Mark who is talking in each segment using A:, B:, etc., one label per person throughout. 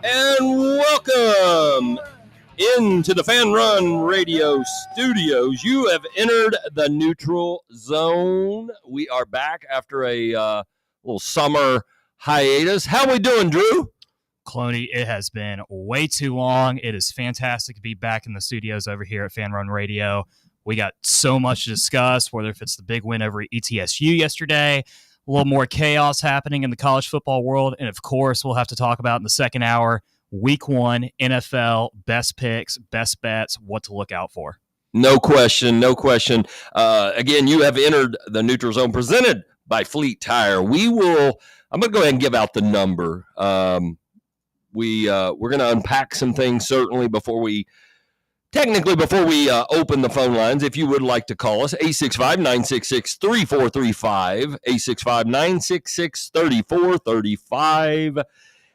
A: And welcome into the Fan Run Radio Studios. You have entered the neutral zone. We are back after a little summer hiatus. How we doing, Drew?
B: Cloney, it has been way too long. It is fantastic to be back in the studios over here at Fan Run Radio. We got so much to discuss, whether if it's the big win over ETSU yesterday, a little more chaos happening in the college football world, and of course, we'll have to talk about in the second hour, Week 1, NFL, best picks, best bets, what to look out for.
A: No question, no question. Again, you have entered the neutral zone presented by Fleet Tire. I'm going to go ahead and give out the number. We're going to unpack some things certainly before we open the phone lines. If you would like to call us, 865-966-3435, 865-966-3435.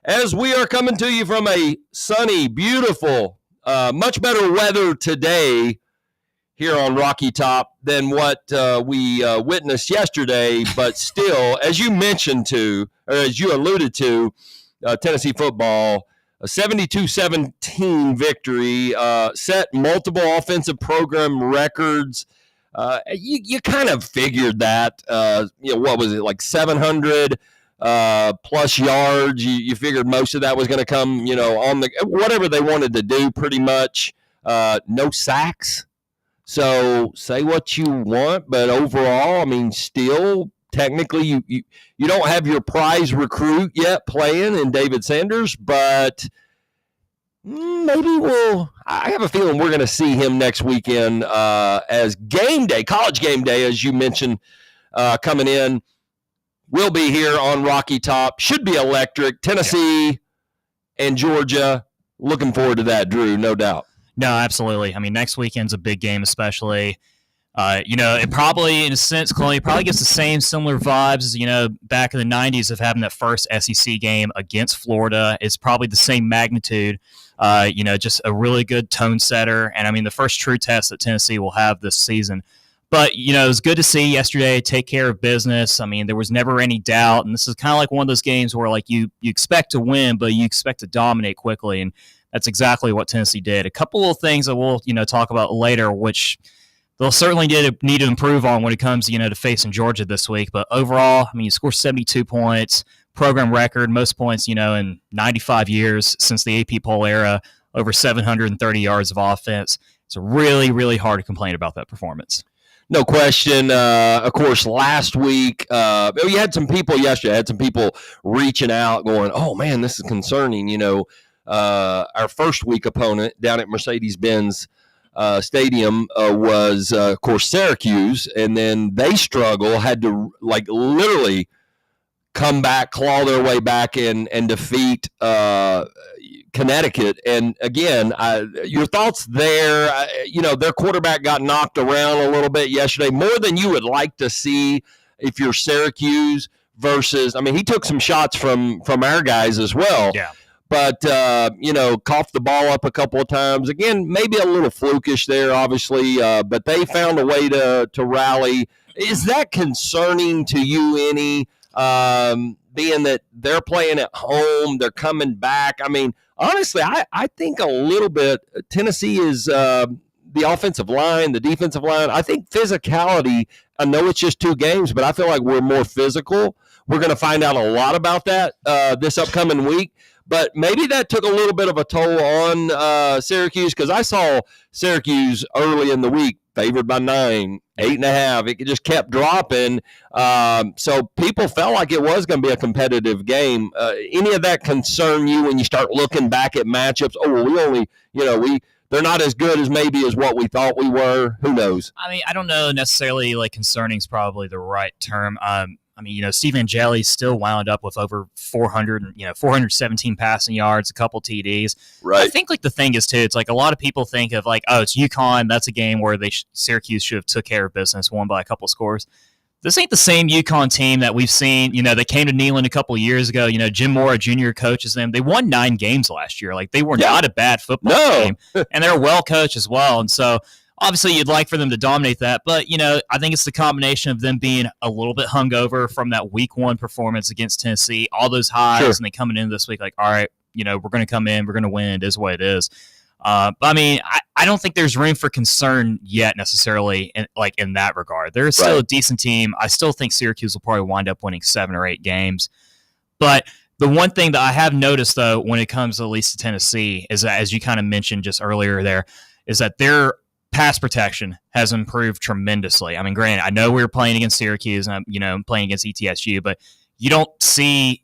A: As we are coming to you from a sunny, beautiful, much better weather today here on Rocky Top than what we witnessed yesterday, but still, as you alluded to, Tennessee football, a 72-17 victory, set multiple offensive program records. You kind of figured that, what was it, like 700 plus yards. You figured most of that was going to come, on whatever they wanted to do pretty much. No sacks. So say what you want, but overall, I mean, still technically you don't have your prize recruit yet playing in David Sanders, but maybe I have a feeling we're going to see him next weekend as college game day, as you mentioned, coming in. We'll be here on Rocky Top. Should be electric. Tennessee and Georgia. Looking forward to that, Drew, no doubt.
B: No, absolutely. I mean, next weekend's a big game, especially. It probably, in a sense, Chloe, probably gets the similar vibes as, back in the 90s of having that first SEC game against Florida. It's probably the same magnitude, just a really good tone setter. And, I mean, the first true test that Tennessee will have this season. But, it was good to see yesterday take care of business. I mean, there was never any doubt. And this is kind of like one of those games where, like, you expect to win, but you expect to dominate quickly. And that's exactly what Tennessee did. A couple of things that we'll, talk about later, which – they'll certainly need to improve on when it comes, to facing Georgia this week. But overall, I mean, you score 72 points, program record, most points, in 95 years since the AP poll era, over 730 yards of offense. It's really, really hard to complain about that performance.
A: No question. Of course, last week, you had some people yesterday, reaching out going, oh, man, this is concerning. Our first week opponent down at Mercedes-Benz Stadium was, of course, Syracuse, and then they had to literally come back, claw their way back and defeat Connecticut. And again, your thoughts there? Their quarterback got knocked around a little bit yesterday, more than you would like to see if you're Syracuse versus. I mean, he took some shots from our guys as well.
B: Yeah.
A: But, coughed the ball up a couple of times. Again, maybe a little flukish there, obviously, but they found a way to rally. Is that concerning to you any, being that they're playing at home, they're coming back? I mean, honestly, I think a little bit Tennessee is the offensive line, the defensive line. I think physicality, I know it's just 2 games, but I feel like we're more physical. We're going to find out a lot about that this upcoming week. But maybe that took a little bit of a toll on Syracuse, because I saw Syracuse early in the week favored by 9, 8.5. It just kept dropping. So people felt like it was going to be a competitive game. Any of that concern you when you start looking back at matchups? Oh, well, we only, they're not as good as maybe as what we thought we were. Who knows?
B: I mean, I don't know necessarily, concerning is probably the right term. I mean, Steve Angeli still wound up with over 417 passing yards, a couple TDs.
A: Right.
B: I think the thing is too, it's a lot of people think of it's UConn. That's a game where Syracuse should have took care of business, won by a couple scores. This ain't the same UConn team that we've seen. They came to Neyland a couple of years ago. Jim Mora Jr. coaches them. They won 9 games last year. They were not a bad football team, and they're well coached as well. And so obviously, you'd like for them to dominate that, but, I think it's the combination of them being a little bit hungover from that week 1 performance against Tennessee, all those highs, and they coming in this week all right, we're going to come in, we're going to win. It is what it is. But I mean, I don't think there's room for concern yet necessarily in that regard. They're still a decent team. I still think Syracuse will probably wind up winning 7 or 8 games. But the one thing that I have noticed, though, when it comes at least to Tennessee is that, as you kind of mentioned just earlier there, is that their pass protection has improved tremendously. I mean, granted, I know we were playing against Syracuse and playing against ETSU, but you don't see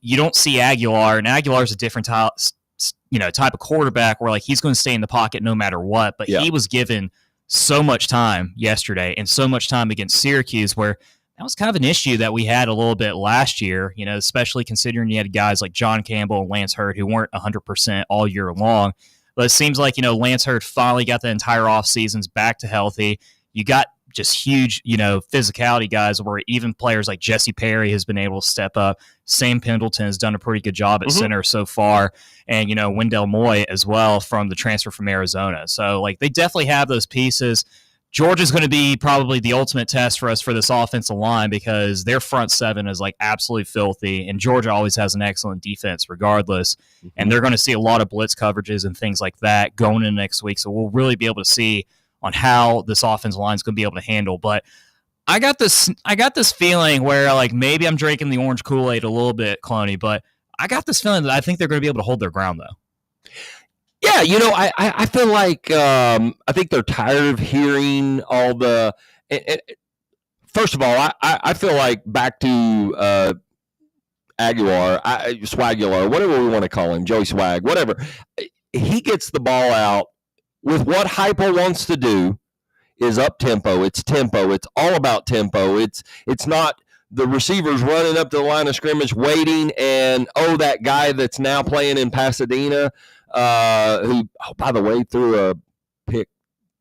B: Aguilar, and Aguilar's a different type of quarterback where he's going to stay in the pocket no matter what. But he was given so much time yesterday and so much time against Syracuse, where that was kind of an issue that we had a little bit last year. Especially considering you had guys like John Campbell and Lance Hurd who weren't 100% all year long. But it seems like Lance Hurd finally got the entire off seasons back to healthy. You got just huge, physicality guys where even players like Jesse Perry has been able to step up. Sam Pendleton has done a pretty good job at center so far. And, Wendell Moy as well from the transfer from Arizona. So, they definitely have those pieces. Georgia's going to be probably the ultimate test for us for this offensive line because their front seven is absolutely filthy. And Georgia always has an excellent defense regardless. And they're going to see a lot of blitz coverages and things like that going into next week. So we'll really be able to see on how this offensive line is going to be able to handle. But I got this feeling where maybe I'm drinking the orange Kool-Aid a little bit, Cloney, but I got this feeling that I think they're going to be able to hold their ground though.
A: Yeah, I feel like I think they're tired of hearing all the. First of all, I feel like back to Aguilar, Swagular, whatever we want to call him, Joey Swag, whatever. He gets the ball out with what Heupel wants to do is up tempo. It's tempo. It's all about tempo. It's not the receivers running up to the line of scrimmage waiting and, that guy that's now playing in Pasadena, who, by the way, threw a pick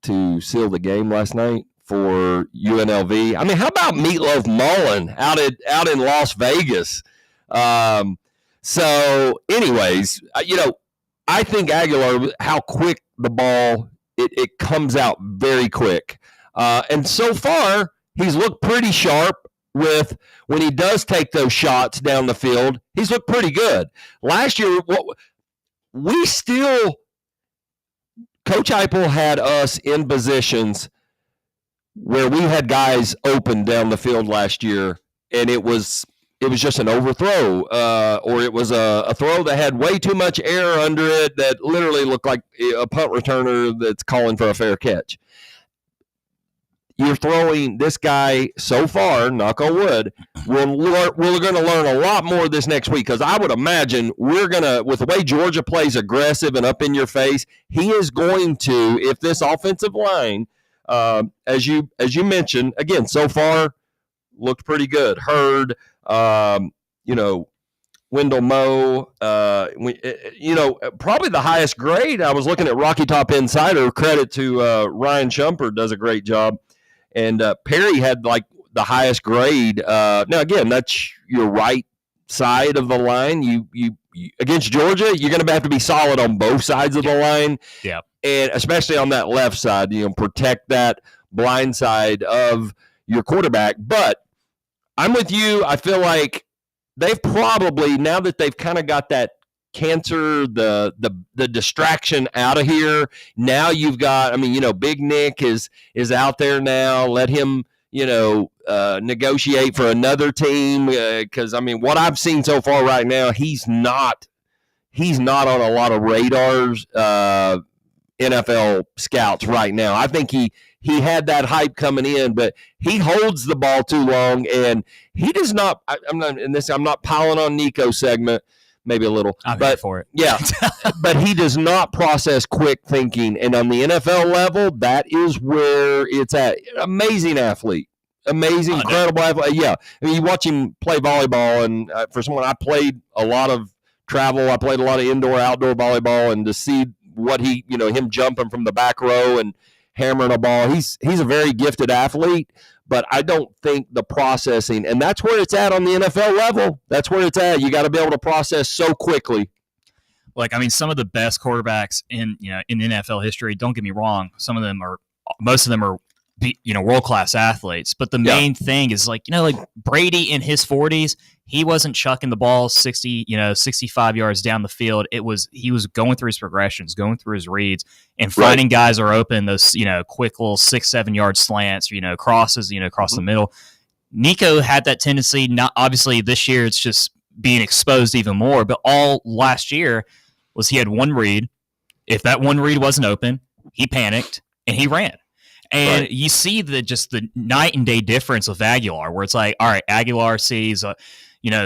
A: to seal the game last night for UNLV. I mean, how about Meatloaf Mullen out in Las Vegas? So, anyways, I think Aguilar, how quick the ball, it comes out very quick. And so far, he's looked pretty sharp with when he does take those shots down the field. He's looked pretty good. Last year, Coach Heupel had us in positions where we had guys open down the field last year, and it was just an overthrow, or it was a throw that had way too much air under it that literally looked like a punt returner that's calling for a fair catch. You're throwing this guy so far, knock on wood, we're going to learn a lot more this next week because I would imagine we're going to, with the way Georgia plays aggressive and up in your face, he is going to, if this offensive line, as you mentioned, again, so far looked pretty good. Hurd, Wendell Moe, probably the highest grade. I was looking at Rocky Top Insider. Credit to Ryan Shumpert, does a great job. And Perry had the highest grade. Now, again, that's your right side of the line. You against Georgia, you're going to have to be solid on both sides of the line.
B: Yeah.
A: And especially on that left side, protect that blind side of your quarterback. But I'm with you. I feel like they've probably, now that they've kind of got that cancer, the distraction out of here, now you've got, Big Nick is out there now. Let him, negotiate for another team because, what I've seen so far right now, he's not on a lot of radars, NFL scouts right now. I think he had that hype coming in, but he holds the ball too long, and he does not. I'm not piling on Nico's segment, maybe a little,
B: I'm
A: but
B: here for it.
A: Yeah, but he does not process quick thinking, and on the NFL level, that is where it's at. Amazing athlete, incredible athlete. Yeah, you watch him play volleyball, and for someone, I played a lot of travel. I played a lot of indoor, outdoor volleyball, and to see what him jumping from the back row and hammering a ball. He's a very gifted athlete, but I don't think the processing, and that's where it's at on the NFL level. That's where it's at. You got to be able to process so quickly.
B: Some of the best quarterbacks in NFL history, don't get me wrong, most of them are world-class athletes. But the main thing is like Brady in his 40s, he wasn't chucking the ball 65 yards down the field. He was going through his progressions, going through his reads, and finding guys are open, those, quick little 6-7 yard slants, crosses, across the middle. Nico had that tendency. Not obviously this year, it's just being exposed even more, but all last year was he had one read. If that one read wasn't open, he panicked and he ran. And you see the night and day difference of Aguilar, where it's like, all right, Aguilar sees,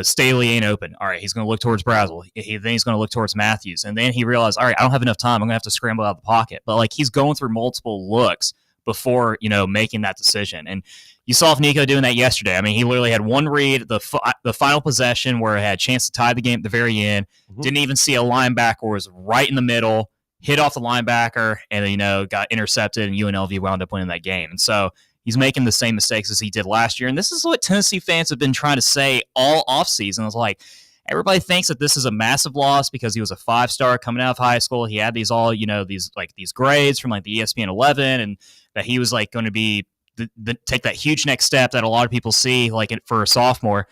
B: Staley ain't open. All right, he's going to look towards Brazel. Then he's going to look towards Matthews. And then he realized, all right, I don't have enough time. I'm going to have to scramble out of the pocket. But like he's going through multiple looks before, making that decision. And you saw Nico doing that yesterday. I mean, he literally had one read, the final possession where he had a chance to tie the game at the very end. Mm-hmm. Didn't even see a linebacker, was right in the middle, hit off the linebacker, and, got intercepted, and UNLV wound up winning that game. And so he's making the same mistakes as he did last year. And this is what Tennessee fans have been trying to say all offseason. It's like, everybody thinks that this is a massive loss because he was a 5-star coming out of high school. He had these these grades from like the ESPN 11, and that he was like going to be take that huge next step that a lot of people see like for a sophomore.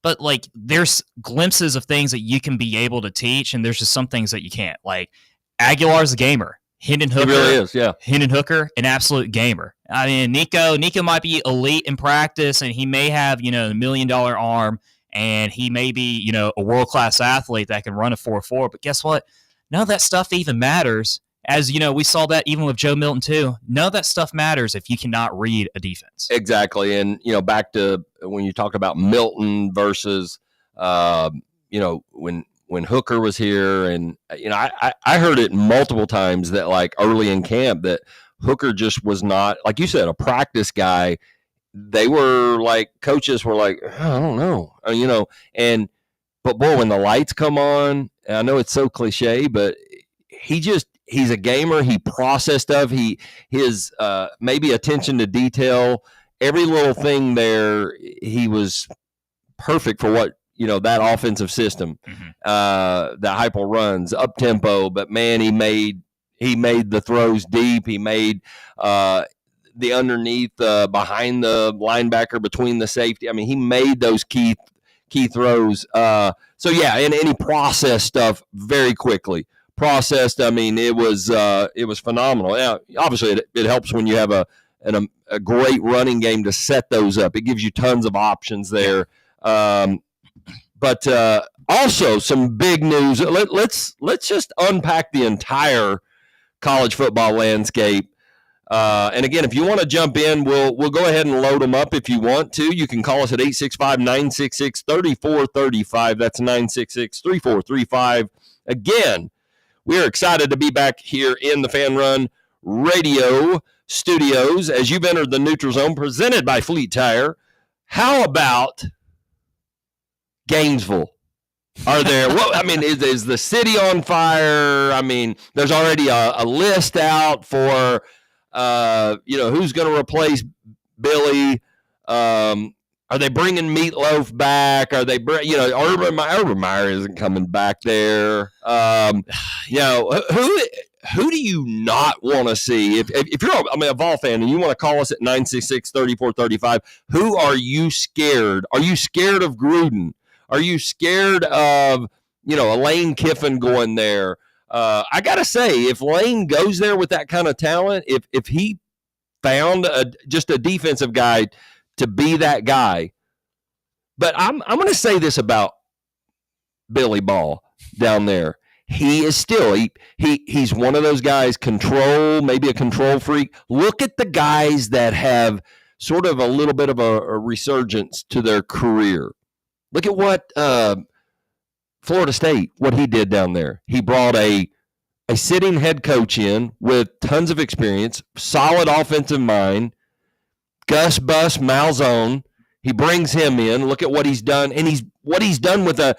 B: But like there's glimpses of things that you can be able to teach, and there's just some things that you can't. Like Aguilar's a gamer. Hendon Hooker,
A: he really is, yeah.
B: Hendon Hooker, an absolute gamer. I mean, Nico might be elite in practice, and he may have, a $1 million arm, and he may be, a world-class athlete that can run a 4.4. But guess what? None of that stuff even matters. As we saw that even with Joe Milton too. None of that stuff matters if you cannot read a defense.
A: Exactly, and back to when you talk about Milton versus, when Hooker was here, and I heard it multiple times that like early in camp that Hooker just was not, like you said, a practice guy. They were like, coaches were like, I don't know, but boy, when the lights come on, I know it's so cliche, but he's a gamer. He processed stuff. His maybe attention to detail, every little thing there, he was perfect for what, that offensive system, that Heupel runs up tempo, but man, he made the throws deep. He made the underneath behind the linebacker, between the safety. I mean, he made those key throws. So yeah, and he processed stuff very quickly. I mean, it was phenomenal. Now, obviously, it helps when you have a great running game to set those up. It gives you tons of options there. But also some big news. Let's just unpack the entire college football landscape. And again, if you want to jump in, we'll go ahead and load them up if you want to. You can call us at 865-966-3435. That's 966-3435. Again, we are excited to be back here in the Fan Run Radio studios as you've entered the Neutral Zone, presented by Fleet Tire. How about Gainesville? Are there? Is the city on fire? I mean, there's already a list out for who's going to replace Billy. Are they bringing Meatloaf back? Are they Urban Meyer isn't coming back there? Who do you not want to see? If you're a Vol fan and you want to call us at 966-3435, who are you scared? Are you scared of Gruden? Are you scared of, a Lane Kiffin going there? I got to say, if Lane goes there with that kind of talent, if he found just a defensive guy to be that guy. But I'm going to say this about Billy Ball down there. He is still, he's one of those guys, maybe a control freak. Look at the guys that have sort of a little bit of a resurgence to their career. Look at what Florida State, what he did down there. He brought a sitting head coach in with tons of experience, solid offensive mind, Gus Bus Malzone. He brings him in. Look at what he's done. And what he's done with a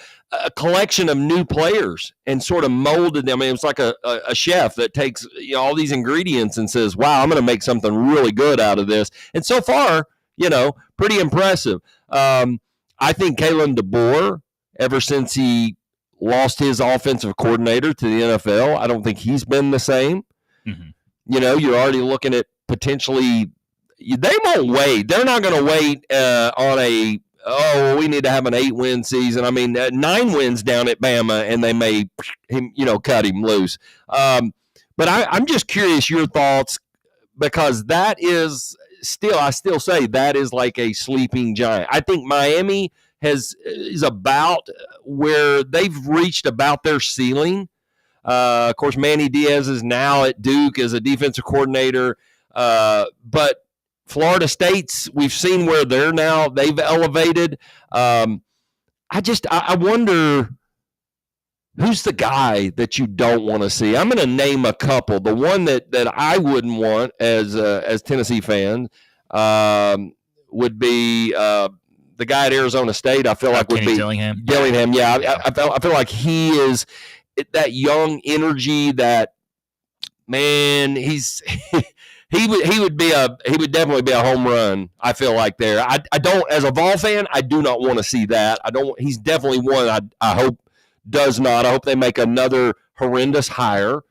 A: collection of new players and sort of molded them. I mean, it's like a chef that takes all these ingredients and says, wow, I'm going to make something really good out of this. And so far, pretty impressive. I think Kalen DeBoer, ever since he lost his offensive coordinator to the NFL, I don't think he's been the same. Mm-hmm. You're already looking at potentially they won't wait. They're not going to wait on we need to have an 8-win season. I mean, 9 wins down at Bama, and they may, cut him loose. But I'm just curious your thoughts, because that is I still say that is like a sleeping giant. I think Miami is about where they've reached about their ceiling. Of course, Manny Diaz is now at Duke as a defensive coordinator. But Florida State's, we've seen where they're now. They've elevated. I wonder who's the guy that you don't want to see. I'm going to name a couple. The one that I wouldn't want as Tennessee fans would be the guy at Arizona State. I feel like would be
B: Dillingham.
A: Dillingham, yeah. I feel like he is that young energy. That man, he's. He would definitely be a home run. I feel like there. I don't, as a Vol fan, I do not want to see that. He's definitely one I hope does not. I hope they make another horrendous hire.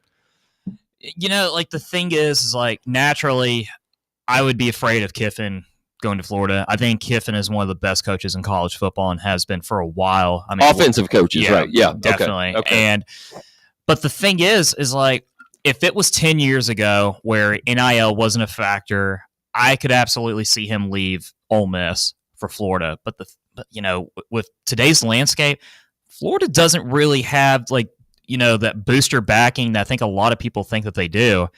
B: Like the thing is like naturally, I would be afraid of Kiffin going to Florida. I think Kiffin is one of the best coaches in college football and has been for a while. I mean,
A: offensive coaches,
B: yeah,
A: right? Yeah,
B: definitely.
A: Okay.
B: But the thing is like, if it was 10 years ago where NIL wasn't a factor, I could absolutely see him leave Ole Miss for Florida. But with today's landscape, Florida doesn't really have that booster backing that I think a lot of people think that they do.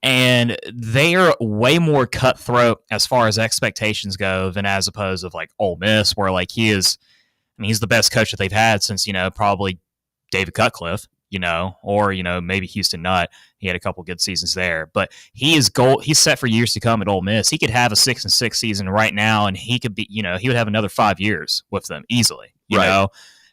B: And they are way more cutthroat as far as expectations go than as opposed to like Ole Miss, where like he's the best coach that they've had since, probably David Cutcliffe. Or maybe Houston Nutt. He had a couple good seasons there, but he's set for years to come at Ole Miss. He could have a 6-6 season right now, and he could be, he would have another 5 years with them easily. You know,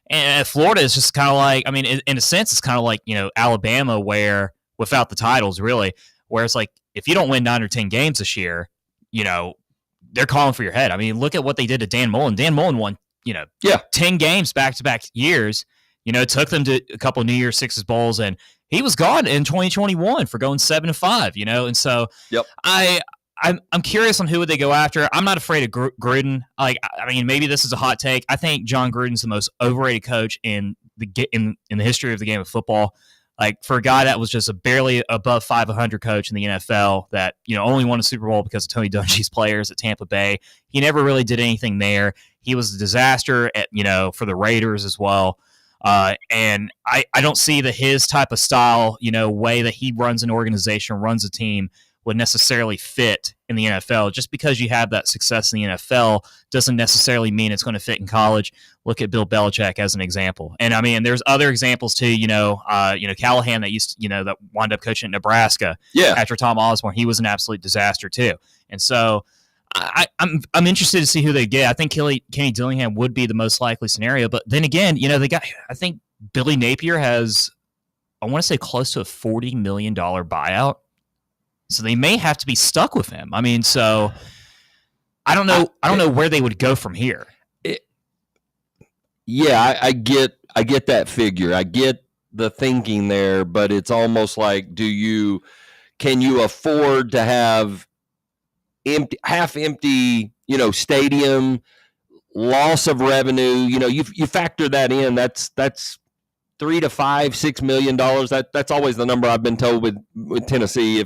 B: and Florida is just kind of like, in a sense, it's kind of like Alabama, where without the titles, really, where it's like if you don't win 9 or 10 games this year, they're calling for your head. I mean, look at what they did to Dan Mullen. Dan Mullen won 10 games back-to-back years. It took them to a couple of New Year's Sixes bowls, and he was gone in 2021 for going 7-5. And so I'm curious on who would they go after. I'm not afraid of Gruden. Maybe this is a hot take. I think John Gruden's the most overrated coach in the history of the game of football. Like, for a guy that was just a barely above 500 coach in the NFL that only won a Super Bowl because of Tony Dungy's players at Tampa Bay, he never really did anything there. He was a disaster at for the Raiders as well. And I don't see that his type of style, way that he runs an organization, runs a team, would necessarily fit in the NFL. Just because you have that success in the NFL doesn't necessarily mean it's going to fit in college. Look at Bill Belichick as an example. And there's other examples too, Callahan that that wound up coaching at Nebraska after Tom Osborne. He was an absolute disaster too. And so I'm interested to see who they get. I think Kenny Dillingham would be the most likely scenario. But then again, I think Billy Napier has, I want to say, close to a $40 million buyout. So they may have to be stuck with him. So I don't know where they would go from here.
A: I get that figure. I get the thinking there, but it's almost like, can you afford to have half empty, stadium, loss of revenue? You factor that in. That's $3 to $5, $6 million. That's always the number I've been told with Tennessee.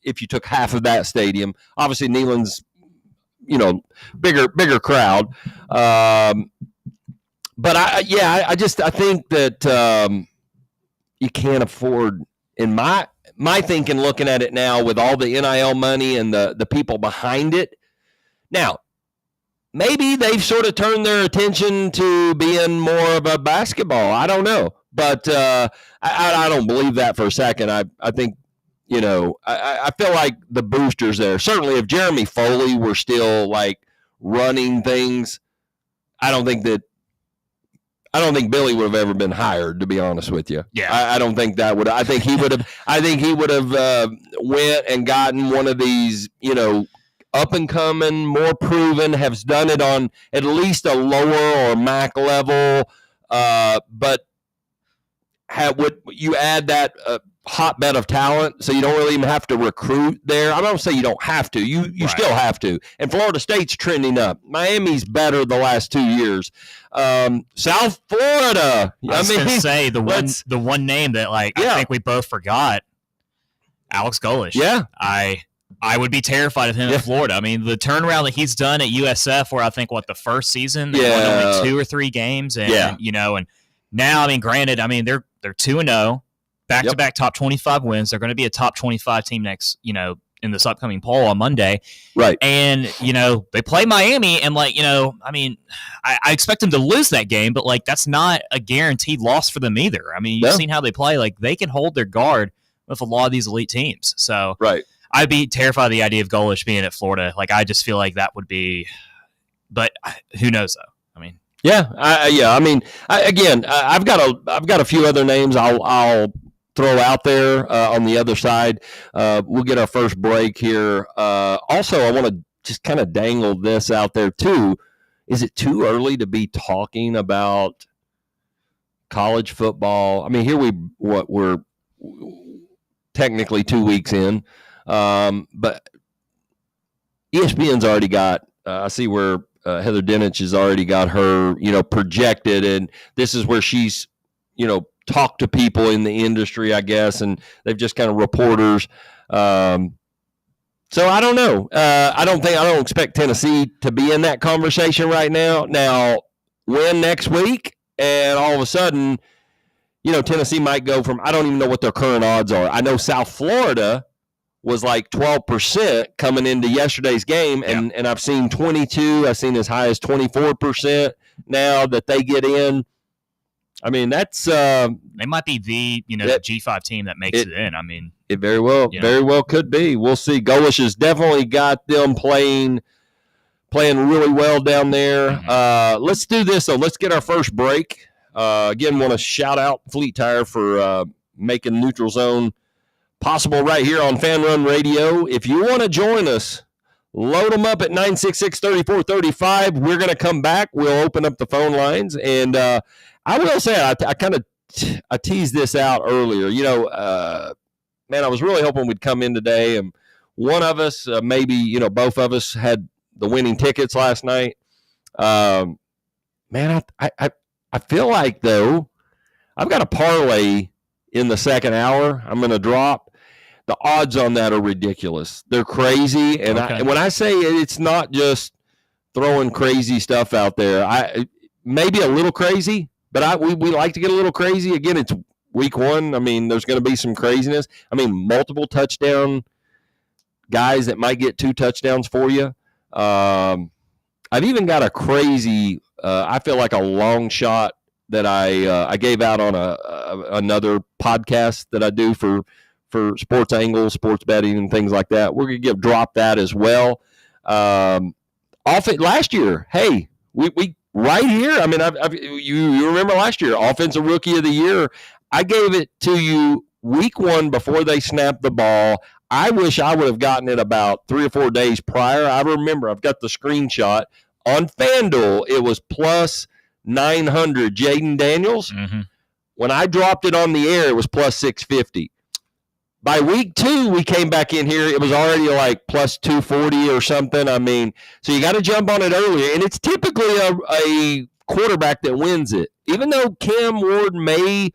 A: If you took half of that stadium, obviously Neyland's, bigger crowd. But I think that you can't afford, in my thinking, looking at it now with all the NIL money and the people behind it. Now, maybe they've sort of turned their attention to being more of a basketball. I don't know. But I don't believe that for a second. I think, I feel like the boosters there. Certainly if Jeremy Foley were still like running things, I don't think Billy would have ever been hired, to be honest with you.
B: Yeah.
A: I don't think that would. I think he would have went and gotten one of these, up and coming, more proven, has done it on at least a lower or MAC level. But would you add that hotbed of talent, so you don't really even have to recruit there. I don't say you don't have to. You
B: Right.
A: still have to. And Florida State's trending up. Miami's better the last 2 years. South Florida.
B: I was going to say the one name that I think we both forgot, Alex Golesh.
A: Yeah.
B: I would be terrified of him in Florida. I mean, the turnaround that he's done at USF, where I think the first season they won only 2 or 3 games, and and now, I mean, granted, I mean they're 2-0, back-to-back top 25 wins. They're going to be a top 25 team next, in this upcoming poll on Monday,
A: right?
B: And they play Miami, and I mean, I expect them to lose that game, but that's not a guaranteed loss for them either. I mean, you've seen how they play; they can hold their guard with a lot of these elite teams. So,
A: right.
B: I'd be terrified of the idea of Golesh being at Florida. I just feel like that would be, but who knows though? I mean,
A: I mean, I've got a few other names I'll throw out there on the other side. We'll get our first break here. Also, I want to just kind of dangle this out there too. Is it too early to be talking about college football? I mean, here we're technically 2 weeks in. But ESPN's already got, I see where Heather Dinich has already got her, projected, and this is where she's, talked to people in the industry, I guess, and they've just kind of reporters. So I don't know. I don't expect Tennessee to be in that conversation right now. Now, win next week, and all of a sudden, Tennessee might go from, I don't even know what their current odds are. I know South Florida was 12% coming into yesterday's game, and I've seen 22. I've seen as high as 24% now that they get in. I mean, that's
B: they might be the G5 team that makes it in. I mean,
A: it very well could be. We'll see. Golesh has definitely got them playing really well down there.
B: Mm-hmm.
A: Let's do this though. Let's get our first break. Again, want to shout out Fleet Tire for making Neutral Zone possible right here on Fan Run Radio. If you want to join us, load them up at 966-3435. We're going to come back. We'll open up the phone lines. And I will say, I kind of I teased this out earlier. Man, I was really hoping we'd come in today. And one of us, maybe, both of us had the winning tickets last night. Man, I feel like, though, I've got a parlay in the second hour I'm going to drop. The odds on that are ridiculous. They're crazy. And when I say it's not just throwing crazy stuff out there, maybe a little crazy, but we like to get a little crazy. Again, it's week 1. I mean, there's going to be some craziness. I mean, multiple touchdown guys that might get 2 touchdowns for you. I've even got a crazy, I feel like a long shot that I gave out on another podcast that I do for sports angles, sports betting, and things like that. We're going to drop that as well. Last year, hey, we right here. I mean, you remember last year, Offensive Rookie of the Year. I gave it to you week 1 before they snapped the ball. I wish I would have gotten it about 3 or 4 days prior. I remember, I've got the screenshot on FanDuel. It was plus 900. Jaden Daniels.
B: Mm-hmm.
A: When I dropped it on the air, it was plus 650. By week 2, we came back in here. It was already plus 240 or something. I mean, so you got to jump on it earlier. And it's typically a quarterback that wins it. Even though Cam Ward may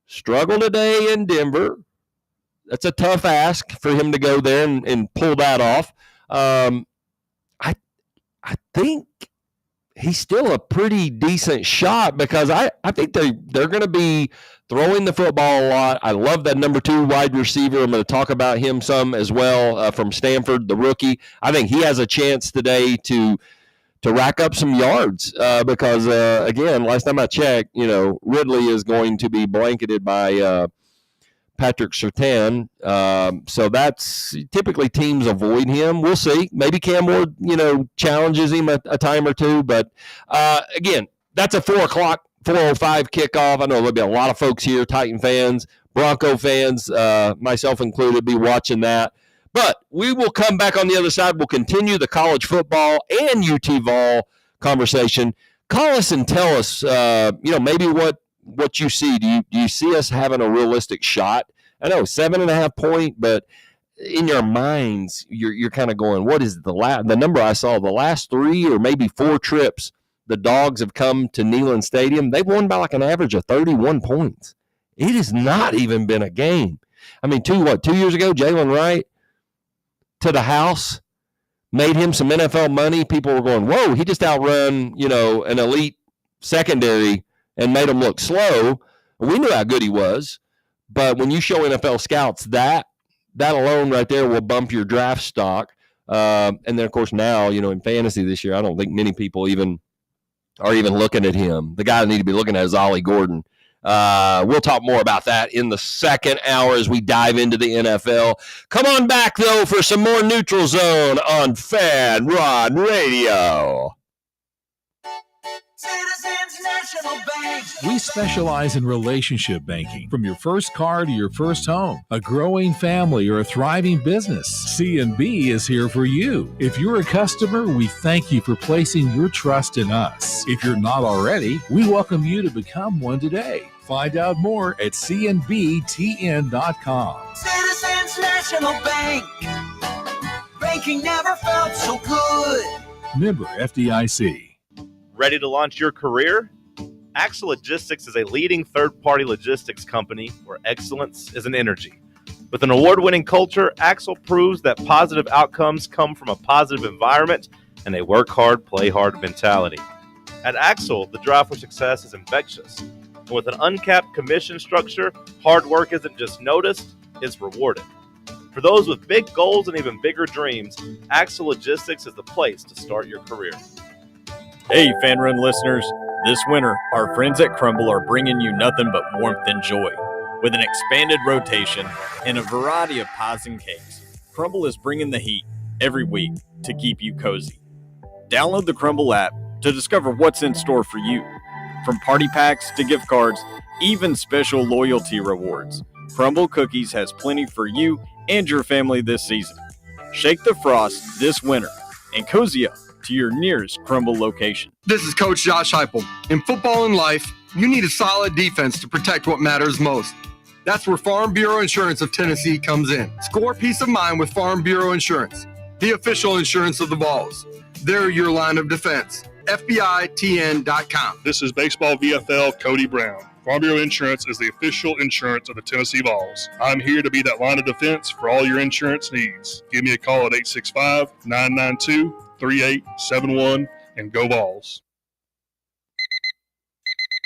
A: struggle today in Denver, that's a tough ask for him to go there and pull that off. I think he's still a pretty decent shot because I think they're going to be throwing the football a lot. I love that number 2 wide receiver. I'm going to talk about him some as well from Stanford, the rookie. I think he has a chance today to rack up some yards because, again, last time I checked, Ridley is going to be blanketed by Patrick Surtain. So that's typically teams avoid him. We'll see. Maybe Cam Ward, challenges him a time or two. But, again, that's a 4:05 kickoff. I know there'll be a lot of folks here, Titan fans, Bronco fans, myself included, be watching that. But we will come back on the other side. We'll continue the college football and UT Vol conversation. Call us and tell us, maybe what you see. Do you see us having a realistic shot I know 7.5 point, but in your minds, you're kind of going, what is the number I saw? The last 3 or maybe 4 trips the Dogs have come to Neyland Stadium, they've won by like an average of 31 points. It has not even been a game. I mean, 2 years ago, Jalen Wright to the house, made him some NFL money. People were going, whoa, he just outrun, an elite secondary and made him look slow. We knew how good he was. But when you show NFL scouts that alone right there will bump your draft stock. And then, of course, now, in fantasy this year, I don't think many people are even looking at him. The guy that need to be looking at is Ollie Gordon. We'll talk more about that in the second hour as we dive into the NFL. Come on back, though, for some more Neutral Zone on Fan Rod Radio.
C: Citizens National Bank.
D: We specialize in relationship banking. From your first car to your first home, a growing family, or a thriving business, C&B is here for you. If you're a customer, we thank you for placing your trust in us. If you're not already, we welcome you to become one today. Find out more at cnbtn.com.
C: Citizens National Bank. Banking never felt so good.
D: Member FDIC.
E: Ready to launch your career? Axle Logistics is a leading third-party logistics company where excellence is an energy. With an award-winning culture, Axle proves that positive outcomes come from a positive environment and a work hard, play hard mentality. At Axle, the drive for success is infectious. And with an uncapped commission structure, hard work isn't just noticed, it's rewarded. For those with big goals and even bigger dreams, Axle Logistics is the place to start your career.
F: Hey, Fan Run listeners. This winter, our friends at Crumble are bringing you nothing but warmth and joy. With an expanded rotation and a variety of pies and cakes, Crumble is bringing the heat every week to keep you cozy. Download the Crumble app to discover what's in store for you. From party packs to gift cards, even special loyalty rewards, Crumble Cookies has plenty for you and your family this season. Shake the frost this winter and cozy up to your nearest Crumble location.
G: This is Coach Josh Heupel. In football and life, you need a solid defense to protect what matters most. That's where Farm Bureau Insurance of Tennessee comes in. Score peace of mind with Farm Bureau Insurance, the official insurance of the Vols. They're your line of defense. FBITN.com.
H: This is Baseball VFL Cody Brown. Farm Bureau Insurance is the official insurance of the Tennessee Vols. I'm here to be that line of defense for all your insurance needs. Give me a call at 865-992-3871 and go Vols.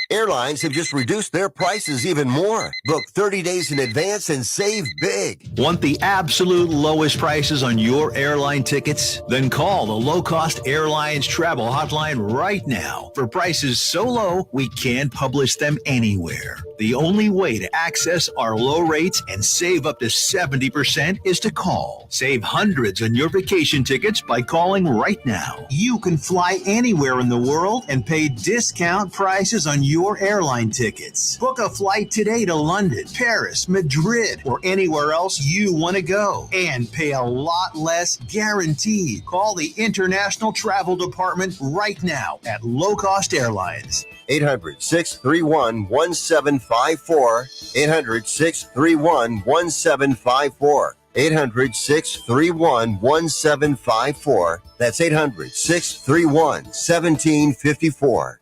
I: Airlines have just reduced their prices even more. Book 30 days in advance and save big.
J: Want the absolute lowest prices on your airline tickets? Then call the Low Cost Airlines Travel Hotline right now for prices so low we can't publish them anywhere. The only way to access our low rates and save up to 70% is to call. Save hundreds on your vacation tickets by calling right now. You can fly anywhere in the world and pay discount prices on your airline tickets. Book a flight today to London, Paris, Madrid, or anywhere else you want to go and pay a lot less guaranteed. Call the International Travel Department right now at Low Cost Airlines.
I: 800-631-1754. 800-631-1754. 800-631-1754. That's 800-631-1754.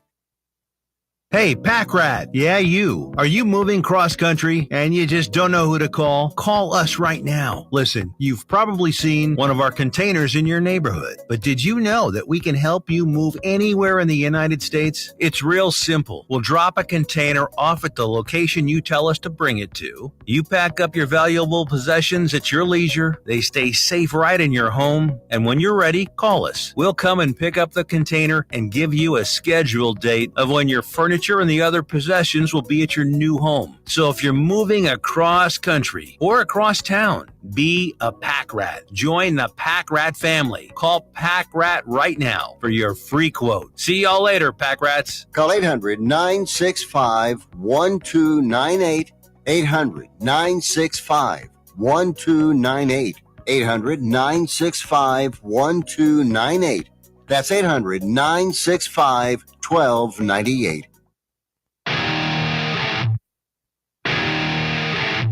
J: Hey, Pack Rat. Yeah, you. Are you moving cross country and you just don't know who to call? Call us right now. Listen, you've probably seen one of our containers in your neighborhood, but did you know that we can help you move anywhere in the United States? It's real simple. We'll drop a container off at the location you tell us to bring it to. You pack up your valuable possessions at your leisure. They stay safe right in your home. And when you're ready, call us. We'll come and pick up the container and give you a scheduled date of when your furniture and the other possessions will be at your new home. So if you're moving across country or across town, be a Pack Rat. Join the Pack Rat family. Call Pack Rat right now for your free quote. See y'all later, Pack Rats.
I: Call 800-965-1298. 800-965-1298. 800-965-1298. That's 800-965-1298.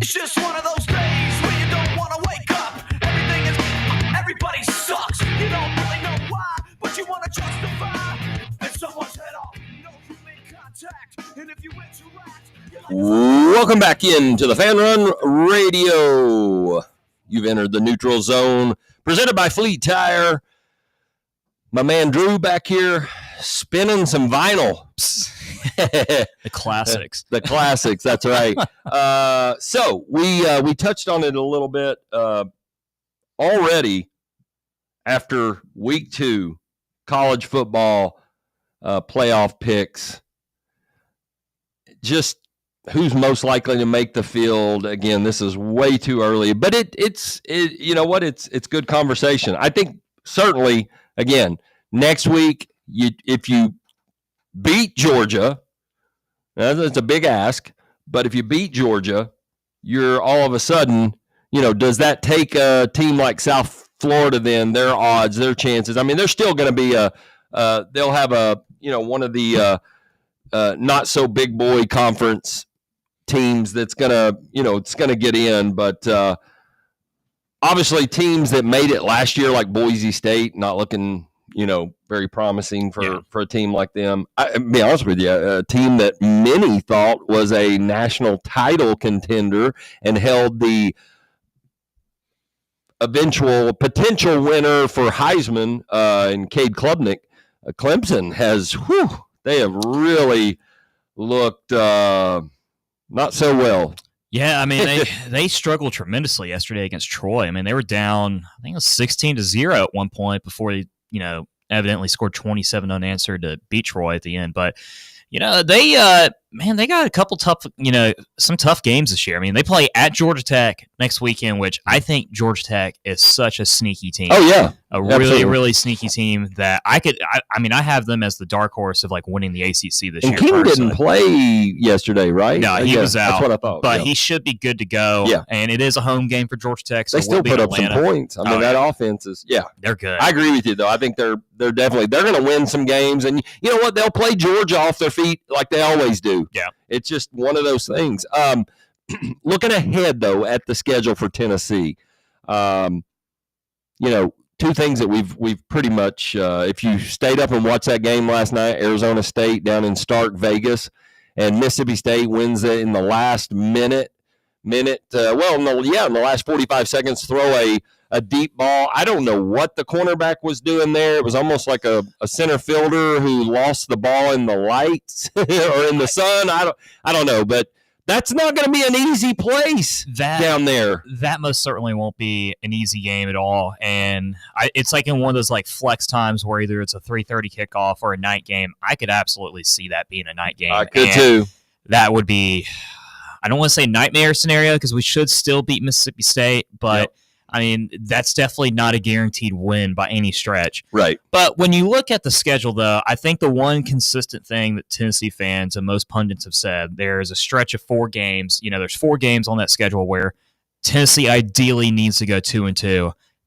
C: It's just one of those days where you don't want to wake up. Everybody sucks. You don't really know why, but you want to justify that someone's head off. You know you made contact, and if you interact.
A: Welcome back into the Fan Run Radio. You've entered the neutral zone, presented by Fleet Tire. My man Drew back here spinning some vinyl.
B: The classics.
A: The classics, that's right. So we touched on it a little bit already after week 2, college football playoff picks. Just who's most likely to make the field. Again, this is way too early, but it's you know what? It's good conversation. I think certainly, again, next week, if you beat Georgia, that's a big ask, but if you beat Georgia, you're all of a sudden, does that take a team like South Florida then, their odds, their chances? I mean, they're still going to be they'll have one of the not so big boy conference teams that's going to, it's going to get in, but obviously teams that made it last year, like Boise State, not looking, very promising for a team like them. I'll be honest with you, a team that many thought was a national title contender and held the eventual potential winner for Heisman in Cade Klubnik. Clemson has, they have really looked not so well.
B: Yeah, I mean, they struggled tremendously yesterday against Troy. I mean, they were down, I think it was 16-0 at one point before they, evidently scored 27 unanswered to beat Troy at the end. But, they got a couple tough, some tough games this year. I mean, they play at Georgia Tech next weekend, which I think Georgia Tech is such a sneaky team.
A: Oh, yeah.
B: Really, really sneaky team that I have them as the dark horse of like winning the ACC this year.
A: And King didn't play yesterday, right?
B: No, he was out.
A: That's what I thought.
B: But he should be good to go.
A: Yeah.
B: And it is a home game for Georgia Tech. So
A: they still put up
B: Atlanta.
A: some points. I mean, that offense is,
B: they're good.
A: I agree with you, though. I think they're going to win some games. And you know what? They'll play Georgia off their feet like they always do.
B: Yeah.
A: It's just one of those things. Looking ahead, though, at the schedule for Tennessee, two things that we've pretty much, if you stayed up and watched that game last night, Arizona State down in Stark Vegas, and Mississippi State wins it in the last minute. In the last 45 seconds, throw a deep ball. I don't know what the cornerback was doing there. It was almost like a center fielder who lost the ball in the lights or in the sun. I don't know, but that's not going to be an easy place down there.
B: That most certainly won't be an easy game at all. And it's like in one of those like flex times where either it's a 3:30 kickoff or a night game. I could absolutely see that being a night game.
A: I could too.
B: That would be, I don't want to say nightmare scenario because we should still beat Mississippi State, but I mean, that's definitely not a guaranteed win by any stretch.
A: Right.
B: But when you look at the schedule, though, I think the one consistent thing that Tennessee fans and most pundits have said, there is a stretch of 4 games. There's 4 games on that schedule where Tennessee ideally needs to go 2-2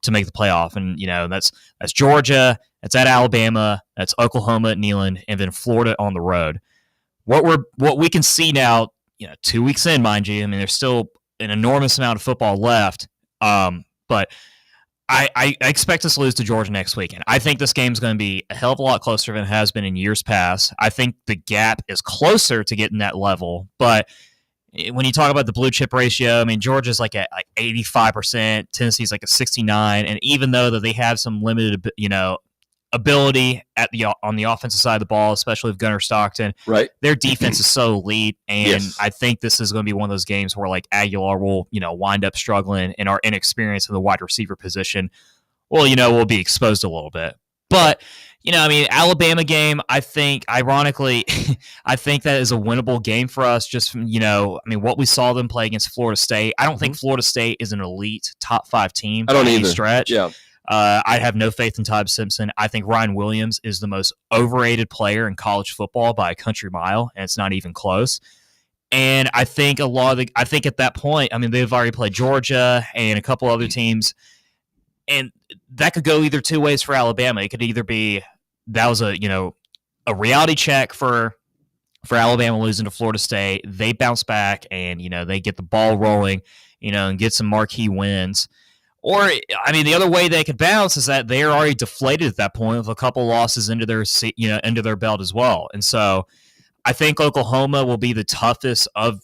B: to make the playoff. And, that's Georgia, that's at Alabama, that's Oklahoma at Neyland, and then Florida on the road. What we can see now, 2 weeks in, mind you, I mean, there's still an enormous amount of football left. But I expect us to lose to Georgia next weekend. I think this game's going to be a hell of a lot closer than it has been in years past. I think the gap is closer to getting that level. But when you talk about the blue chip ratio, I mean, Georgia's like at 85%, Tennessee's like a 69%. And even though that they have some limited, ability on the offensive side of the ball, especially with Gunnar Stockton.
A: Right.
B: Their defense is so elite, and
A: Yes.
B: I think this is going to be one of those games where like Aguilar will, wind up struggling, and our inexperience in the wide receiver position, will be exposed a little bit. But Alabama game, I think, ironically, I think that is a winnable game for us just from, what we saw them play against Florida State. I don't think Florida State is an elite top 5 team.
A: I don't
B: by any
A: either.
B: stretch.
A: Yeah.
B: I have no faith in Todd Simpson. I think Ryan Williams is the most overrated player in college football by a country mile, and it's not even close. And I think I think at that point, I mean, they've already played Georgia and a couple other teams, and that could go either 2 ways for Alabama. It could either be that was a reality check for for Alabama losing to Florida State. They bounce back and, they get the ball rolling, and get some marquee wins. Or, I mean, the other way they could bounce is that they're already deflated at that point with a couple losses into their belt as well. And so I think Oklahoma will be the toughest of,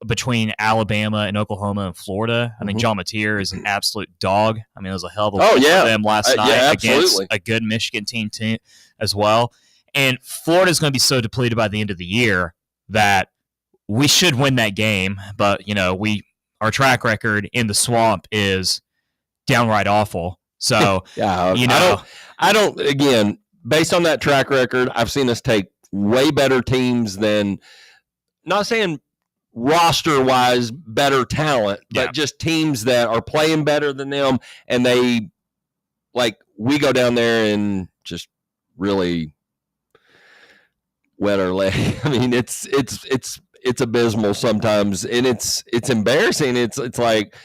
B: between Alabama and Oklahoma and Florida. I think John Mateer is an absolute dog. I mean, it was a hell of a win for them last night against a good Michigan team as well. And Florida is going to be so depleted by the end of the year that we should win that game. But, our track record in the swamp is downright awful. So,
A: I don't, again, based on that track record, I've seen us take way better teams than, not saying roster-wise better talent, but just teams that are playing better than them, and we go down there and just really wet our leg. I mean, it's abysmal sometimes, and it's embarrassing. It's like,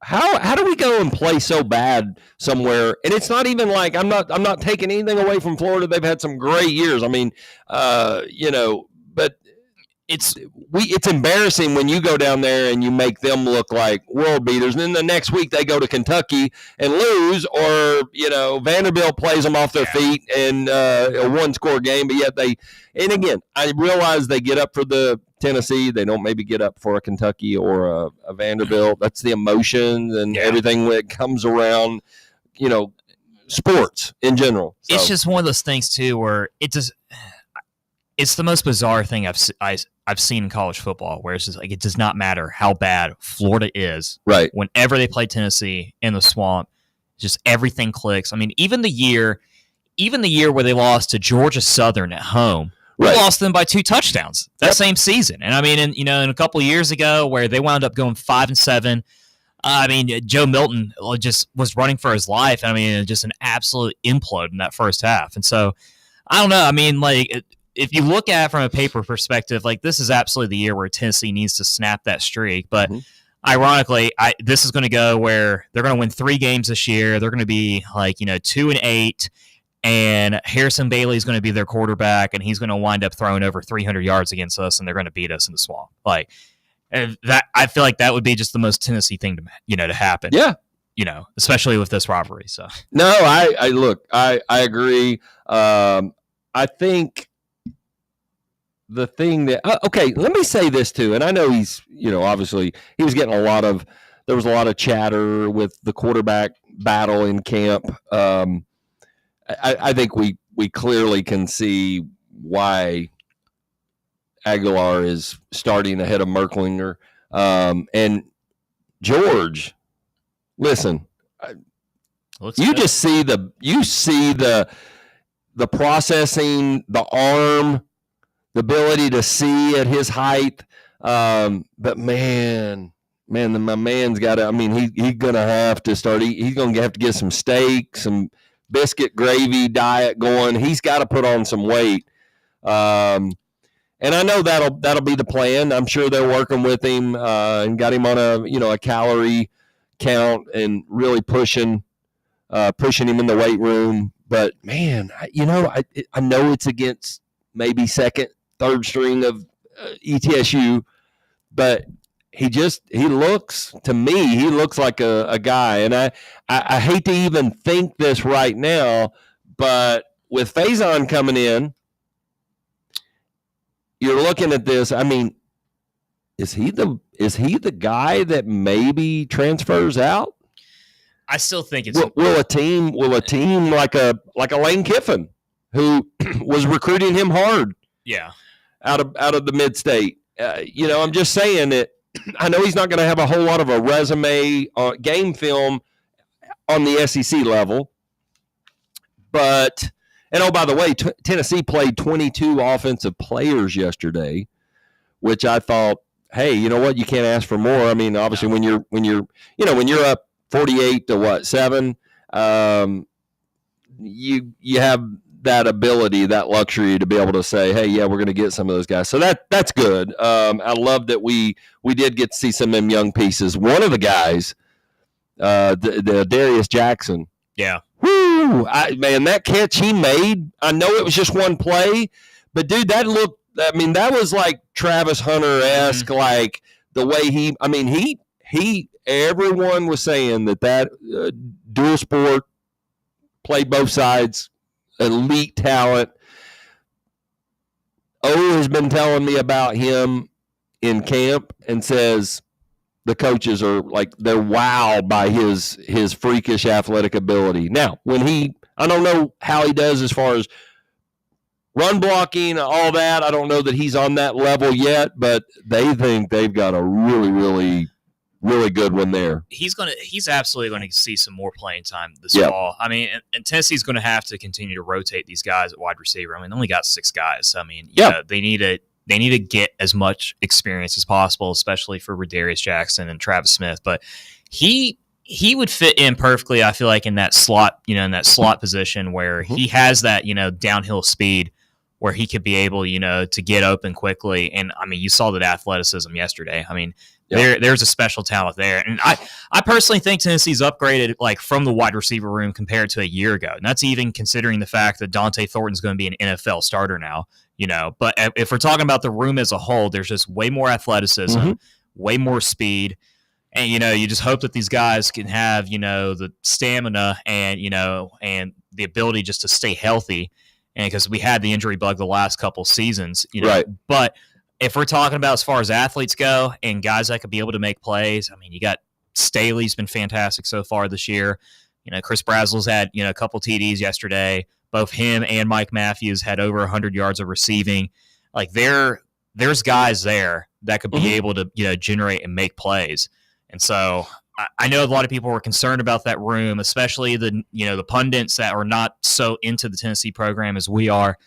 A: how do we go and play so bad somewhere? And it's not even like I'm not taking anything away from Florida. They've had some great years. I mean, but it's embarrassing when you go down there and you make them look like world beaters, and then the next week they go to Kentucky and lose, or Vanderbilt plays them off their feet and a one-score game. But yet and again, I realize they get up for the Tennessee. They don't maybe get up for a Kentucky or a Vanderbilt. That's the emotions and everything that comes around, sports in general. So.
B: It's just one of those things too, where it's the most bizarre thing I've seen in college football, where it's just like it does not matter how bad Florida is.
A: Right.
B: Whenever they play Tennessee in the swamp, just everything clicks. I mean, even the year where they lost to Georgia Southern at home, we lost them by 2 touchdowns that same season. And I mean, in a couple of years ago where they wound up going 5-7, I mean, Joe Milton just was running for his life. I mean, just an absolute implode in that first half. And so, I don't know. I mean, if you look at it from a paper perspective, this is absolutely the year where Tennessee needs to snap that streak. But ironically, this is going to go where they're going to win 3 games this year. They're going to be 2-8, and Harrison Bailey is going to be their quarterback, and he's going to wind up throwing over 300 yards against us, and they're going to beat us in the swamp. And that, I feel like that would be just the most Tennessee thing to happen.
A: Yeah.
B: Especially with this rivalry. So
A: no, I agree. I think the thing that let me say this too, and I know he's obviously he was getting there was a lot of chatter with the quarterback battle in camp. I think we clearly can see why Aguilar is starting ahead of Merklinger, and George. Listen, just see the processing, the arm, the ability to see at his height. But my man's got to. I mean, he's gonna have to start. He's gonna have to get some steak, some biscuit gravy diet going. He's got to put on some weight. And I know that'll be the plan. I'm sure they're working with him and got him on a calorie count and really pushing him in the weight room. But man, I know it's against maybe second, third string of ETSU, but he looks like a guy. And I hate to even think this right now, but with Faison coming in, you're looking at this. I mean, is he the guy that maybe transfers out?
B: I still think it's
A: will a team like a Lane Kiffin, who was recruiting him hard, out of the mid-state. I'm just saying that I know he's not going to have a whole lot of a resume game film on the SEC level, but. And, oh, by the way, Tennessee played 22 offensive players yesterday, which I thought, hey, you know what? You can't ask for more. I mean, obviously, when you're up 48-7, you have that ability, that luxury to be able to say, hey, yeah, we're going to get some of those guys. So that's good. I love that we did get to see some of them young pieces. One of the guys, the Darius Jackson.
B: Yeah.
A: Woo! Man, that catch he made, I know it was just one play, But dude, that was like Travis Hunter-esque, like the way he everyone was saying that dual sport, played both sides, elite talent. O has been telling me about him in camp and says the coaches are like, they're wowed by his freakish athletic ability. Now, I don't know how he does as far as run blocking, all that. I don't know that he's on that level yet, but they think they've got a really, really, really good one there.
B: He's absolutely going to see some more playing time this fall. I mean, and Tennessee's going to have to continue to rotate these guys at wide receiver. I mean, they only got 6 guys. I mean, they need to get as much experience as possible, especially for Rodarius Jackson and Travis Smith. But he would fit in perfectly, I feel like, in that slot, in that slot position where he has that, downhill speed where he could be able, to get open quickly. And I mean, you saw that athleticism yesterday. I mean, there's a special talent there. And I personally think Tennessee's upgraded like from the wide receiver room compared to a year ago. And that's even considering the fact that Dante Thornton's going to be an NFL starter now, But if we're talking about the room as a whole, there's just way more athleticism, way more speed. And, you just hope that these guys can have, the stamina and, and the ability just to stay healthy. And because we had the injury bug the last couple seasons,
A: Right.
B: But if we're talking about as far as athletes go and guys that could be able to make plays, I mean, you got Staley's been fantastic so far this year. Chris Brazel's had, a couple TDs yesterday. Both him and Mike Matthews had over 100 yards of receiving. Like there's guys there that could be able to, generate and make plays. And so I know a lot of people were concerned about that room, especially the pundits that are not so into the Tennessee program as we are.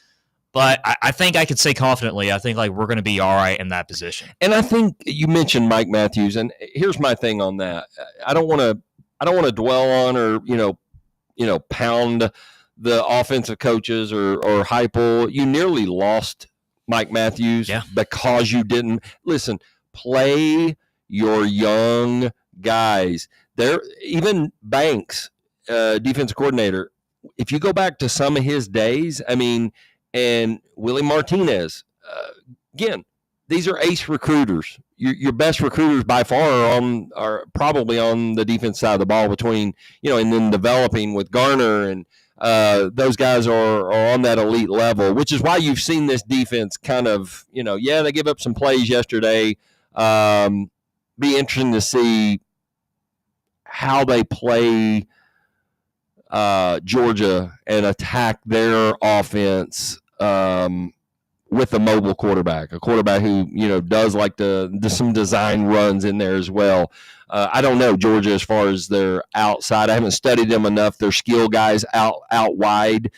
B: But I think I could say confidently, I think like we're going to be all right in that position.
A: And I think you mentioned Mike Matthews, and here's my thing on that. I don't want to dwell on or pound the offensive coaches or Heupel. You nearly lost Mike Matthews because you didn't play your young guys. There, even Banks, defensive coordinator. If you go back to some of his days, I mean, and Willie Martinez, again, these are ace recruiters. Your best recruiters by far are probably on the defense side of the ball between, and then developing with Garner, and those guys are on that elite level, which is why you've seen this defense kind of, they give up some plays yesterday. Be interesting to see how they play Georgia and attack their offense with a mobile quarterback, a quarterback who, does like to do some design runs in there as well. I don't know Georgia as far as their outside. I haven't studied them enough. Their skill guys out wide.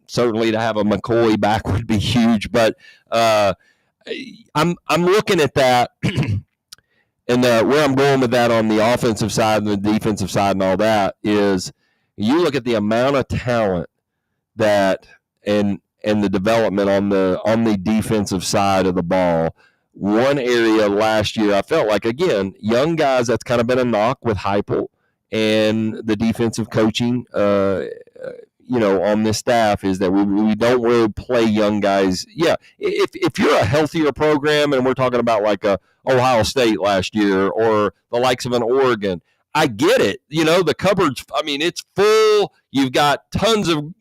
A: Certainly to have a McCoy back would be huge, but I'm looking at that. And where I'm going with that on the offensive side and the defensive side and all that is you look at the amount of talent that and the development on the defensive side of the ball. One area last year, I felt like, again, young guys, that's kind of been a knock with Heupel and the defensive coaching, on this staff, is that we don't really play young guys. Yeah, if you're a healthier program, and we're talking about like a Ohio State last year or the likes of an Oregon, I get it. The cupboard's, I mean, it's full. You've got tons of,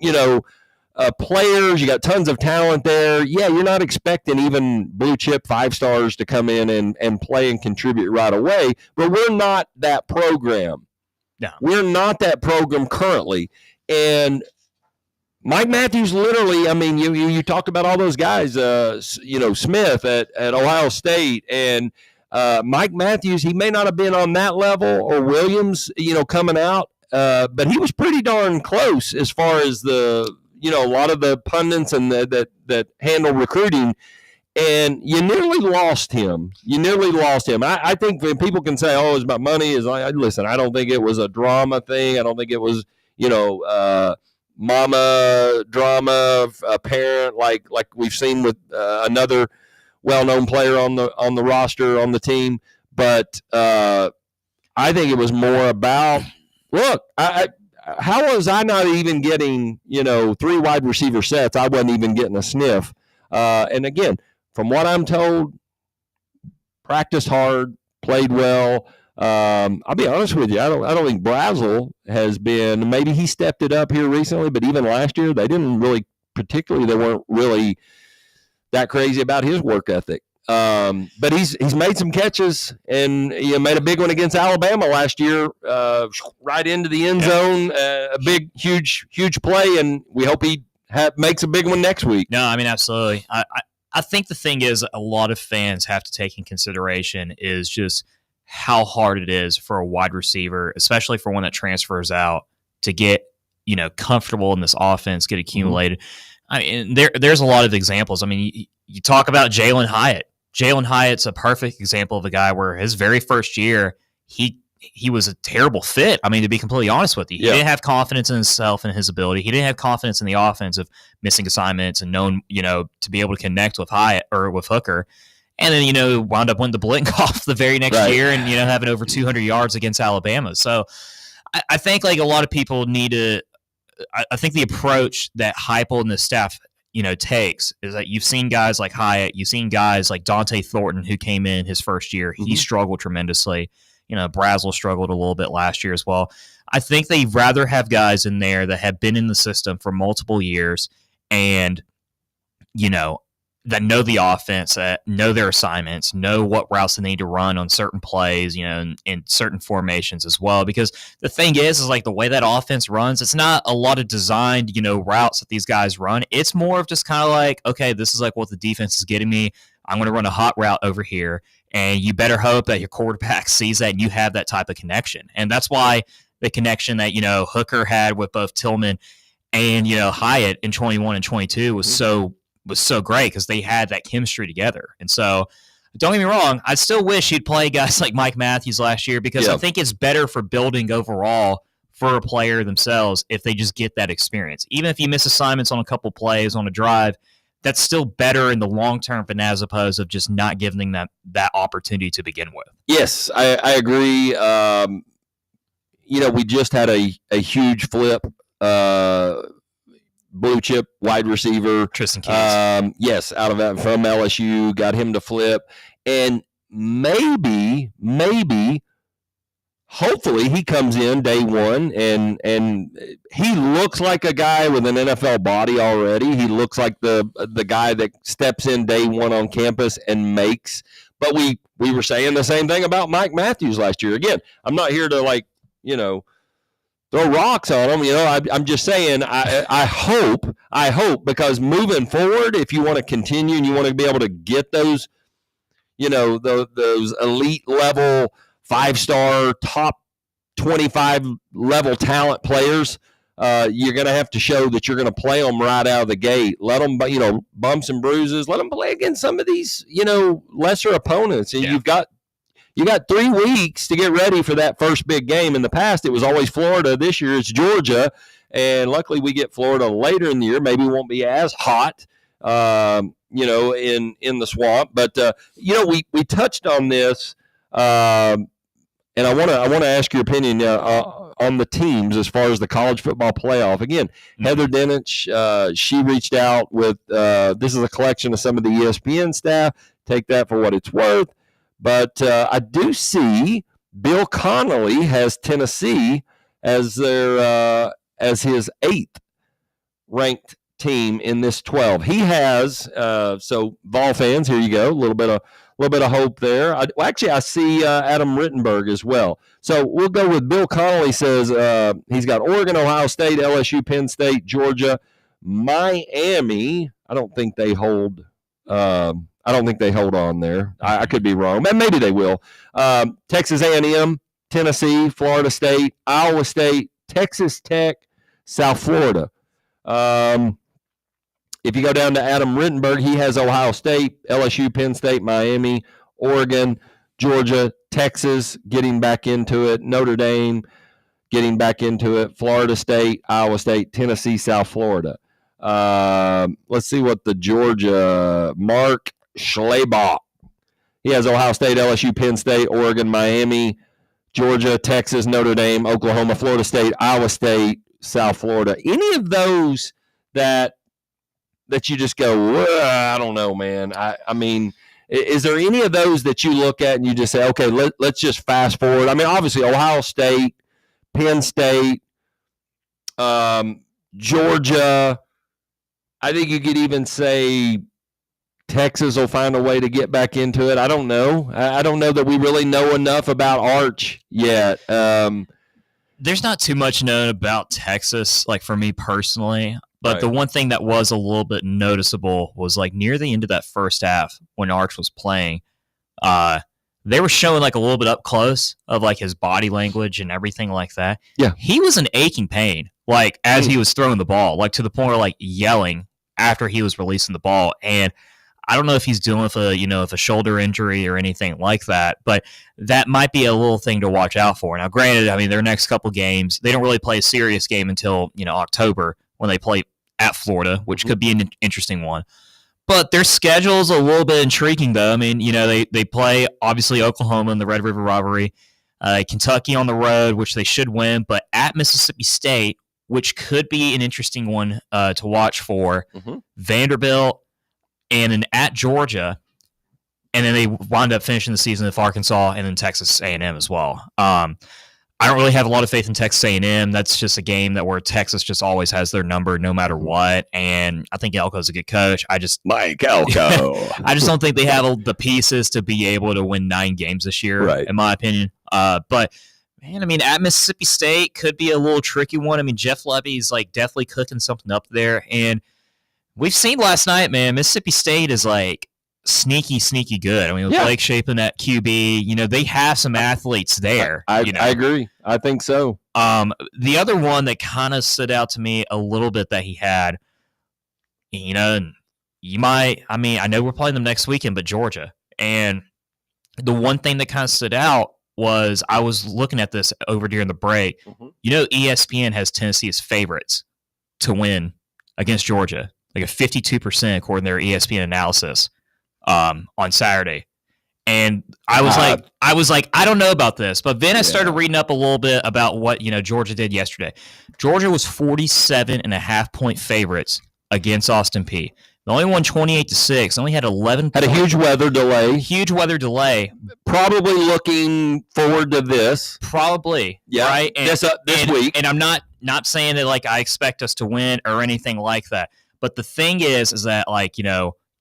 A: players. You got tons of talent there. Yeah, you're not expecting even blue chip 5 stars to come in and play and contribute right away, but we're not that program.
B: No.
A: We're not that program currently. And Mike Matthews, literally, I mean, you talked about all those guys, Smith at Ohio State, and Mike Matthews, he may not have been on that level, or Williams, coming out, but he was pretty darn close as far as a lot of the pundits and that handle recruiting, and you nearly lost him. I think when people can say, "Oh, it's about money," listen, I don't think it was a drama thing. I don't think it was, mama drama, a parent like we've seen with another well-known player on the roster on the team. But I think it was more about, look, how was I not even getting 3 wide receiver sets? I wasn't even getting a sniff And again, from what I'm told, practiced hard, played well. I'll be honest with you. I don't think Brazel has been. Maybe he stepped it up here recently, but even last year they didn't really. Particularly, they weren't really that crazy about his work ethic. But he's made some catches, and made a big one against Alabama last year, right into the end zone. A big, huge play, and we hope he makes a big one next week.
B: No, I mean, absolutely. I think the thing is, a lot of fans have to take in consideration is just how hard it is for a wide receiver, especially for one that transfers out, to get comfortable in this offense, get accumulated. I mean, there's a lot of examples. I mean, you talk about Jalen Hyatt. Jalen Hyatt's a perfect example of a guy where his very first year, he was a terrible fit. I mean, to be completely honest with you, he didn't have confidence in himself and his ability. He didn't have confidence in the offense of missing assignments and known, to be able to connect with Hyatt or with Hooker. And then, wound up winning the Blinkoff the very next year and, having over 200 yards against Alabama. So I think like a lot of people need to, I think the approach that Heupel and the staff, takes is that you've seen guys like Hyatt, you've seen guys like Dante Thornton who came in his first year. He struggled tremendously. Brazel struggled a little bit last year as well. I think they'd rather have guys in there that have been in the system for multiple years and, that know the offense, that know their assignments, know what routes they need to run on certain plays, in certain formations as well. Because the thing is like the way that offense runs, it's not a lot of designed, routes that these guys run. It's more of just kind of like, okay, this is like what the defense is getting me. I'm going to run a hot route over here. And you better hope that your quarterback sees that and you have that type of connection. And that's why the connection that, Hooker had with both Tillman and, Hyatt in 21 and 22 was so great because they had that chemistry together. And so don't get me wrong, I still wish he'd play guys like Mike Matthews last year because I think it's better for building overall for a player themselves if they just get that experience. Even if you miss assignments on a couple plays on a drive, that's still better in the long term than as opposed of just not giving them that opportunity to begin with.
A: Yes, I agree. We just had a huge flip. Blue chip wide receiver
B: Tristan Keys.
A: Yes, out of that from LSU, got him to flip, and maybe, hopefully, he comes in day one, and he looks like a guy with an NFL body already. He looks like the guy that steps in day one on campus and makes. But we were saying the same thing about Mike Matthews last year. Again, I'm not here to throw rocks on them. I'm just saying I hope because moving forward, if you want to continue and you want to be able to get those, those elite level 5-star top 25 level talent players, you're going to have to show that you're going to play them right out of the gate. Let them, bumps and bruises. Let them play against some of these, lesser opponents. And you got 3 weeks to get ready for that first big game. In the past, it was always Florida. This year, it's Georgia. And luckily, we get Florida later in the year. Maybe it won't be as hot, in the swamp. But, we touched on this, and I want to ask your opinion on the teams as far as the college football playoff. Again, Heather Dinich, she reached out with this is a collection of some of the ESPN staff. Take that for what it's worth. But I do see Bill Connolly has Tennessee as their as his 8th ranked team in this 12. He has so Vol fans, here you go, a little bit of hope there. I see Adam Rittenberg as well. So we'll go with Bill Connolly says he's got Oregon, Ohio State, LSU, Penn State, Georgia, Miami. I don't think they hold. I don't think they hold on there. I could be wrong. Maybe they will. Texas A&M, Tennessee, Florida State, Iowa State, Texas Tech, South Florida. If you go down to Adam Rittenberg, he has Ohio State, LSU, Penn State, Miami, Oregon, Georgia, Texas getting back into it, Notre Dame getting back into it, Florida State, Iowa State, Tennessee, South Florida. Let's see what the Georgia Mark Schlabach. He has Ohio State, LSU, Penn State, Oregon, Miami, Georgia, Texas, Notre Dame, Oklahoma, Florida State, Iowa State, South Florida. Any of those that that you just go, I don't know, man. I mean, is there any of those that you look at and you just say, okay, let's just fast forward? I mean, obviously, Ohio State, Penn State, Georgia. I think you could even say Texas will find a way to get back into it. I don't know. I don't know that we really know enough about Arch yet.
B: There's not too much known about Texas, like for me personally. But
A: Right.
B: the one thing that was a little bit noticeable was like near the end of that first half when Arch was playing, they were showing like a little bit up close of like his body language and everything like that.
A: Yeah.
B: He was in aching pain, like as he was throwing the ball, like to the point of like yelling after he was releasing the ball. And I don't know if he's dealing with a shoulder injury or anything like that, but that might be a little thing to watch out for. Now, granted, I mean, their next couple games, they don't really play a serious game until, October when they play at Florida, which could be an interesting one. But their schedule's a little bit intriguing, though. I mean, they play, obviously, Oklahoma in the Red River Rivalry, Kentucky on the road, which they should win, but at Mississippi State, which could be an interesting one to watch for, Vanderbilt, and then at Georgia, and then they wound up finishing the season with Arkansas and then Texas A&M as well. I don't really have a lot of faith in Texas A&M. That's just a game where Texas just always has their number no matter what, and I think Elko's a good coach.
A: Mike Elko.
B: I just don't think they have the pieces to be able to win 9 games this year,
A: Right.
B: in my opinion. But man, I mean, at Mississippi State could be a little tricky one. I mean, Jeff Levy's like definitely cooking something up there, and we've seen last night, man, Mississippi State is like sneaky good. I mean, with
A: Yeah.
B: Blake Shapen at QB, they have some athletes there.
A: I agree. I think so.
B: The other one that kind of stood out to me a little bit that he had, and I know we're playing them next weekend, but Georgia. And the one thing that kind of stood out was I was looking at this over during the break. ESPN has Tennessee as favorites to win against Georgia, like a 52% according to their ESPN analysis on Saturday. And I was like, I don't know about this. But then I started reading up a little bit about what, Georgia did yesterday. Georgia was 47.5-point favorites against Austin Peay. They only won 28-6. Only had 11.
A: Had a huge weather delay.
B: Huge weather delay.
A: Probably looking forward to this.
B: Probably.
A: Yeah.
B: Right.
A: This week.
B: And I'm not saying that like I expect us to win or anything like that. But the thing is that like,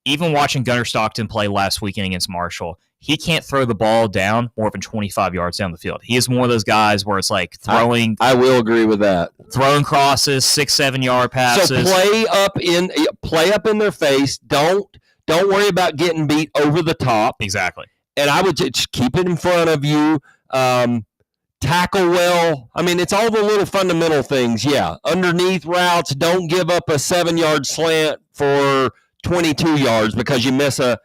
B: even watching Gunnar Stockton play last weekend against Marshall, he can't throw the ball down more than 25 yards down the field. He is one of those guys where it's like throwing.
A: I will agree with that.
B: Throwing crosses, 6-7 yard passes.
A: So play up in their face. Don't worry about getting beat over the top.
B: Exactly.
A: And I would just keep it in front of you. Tackle well. I mean, it's all the little fundamental things. Yeah. Underneath routes, don't give up a 7-yard slant for 22 yards because you miss a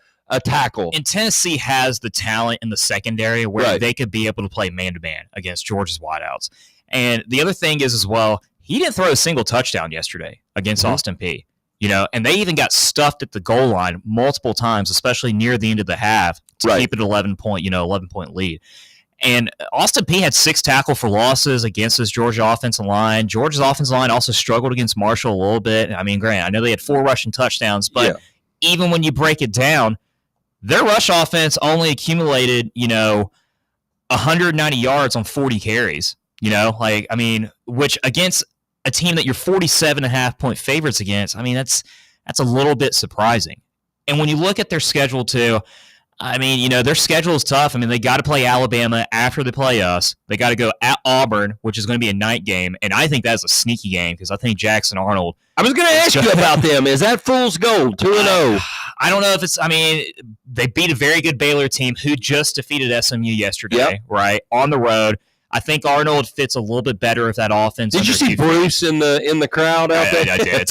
A: tackle.
B: And Tennessee has the talent in the secondary where
A: Right.
B: they could be able to play man-to-man against Georgia's wideouts. And the other thing is as well, he didn't throw a single touchdown yesterday against Austin Peay. And they even got stuffed at the goal line multiple times, especially near the end of the half, to keep it 11-point lead. And Austin Peay had 6 tackle for losses against this Georgia offensive line. Georgia's offensive line also struggled against Marshall a little bit. I mean, granted, I know they had 4 rushing touchdowns, but even when you break it down, their rush offense only accumulated, 190 yards on 40 carries. Which against a team that you're 47.5-point favorites against, I mean, that's a little bit surprising. And when you look at their schedule too, I mean, their schedule is tough. I mean, they got to play Alabama after they play us. They got to go at Auburn, which is going to be a night game. And I think that's a sneaky game because I think Jackson Arnold.
A: I was going to ask you about them. Is that fool's gold, 2-0?
B: I don't know if it's, they beat a very good Baylor team who just defeated SMU yesterday, right? On the road. I think Arnold fits a little bit better with that offense.
A: Did you see Bruce in the crowd out there?
B: I did.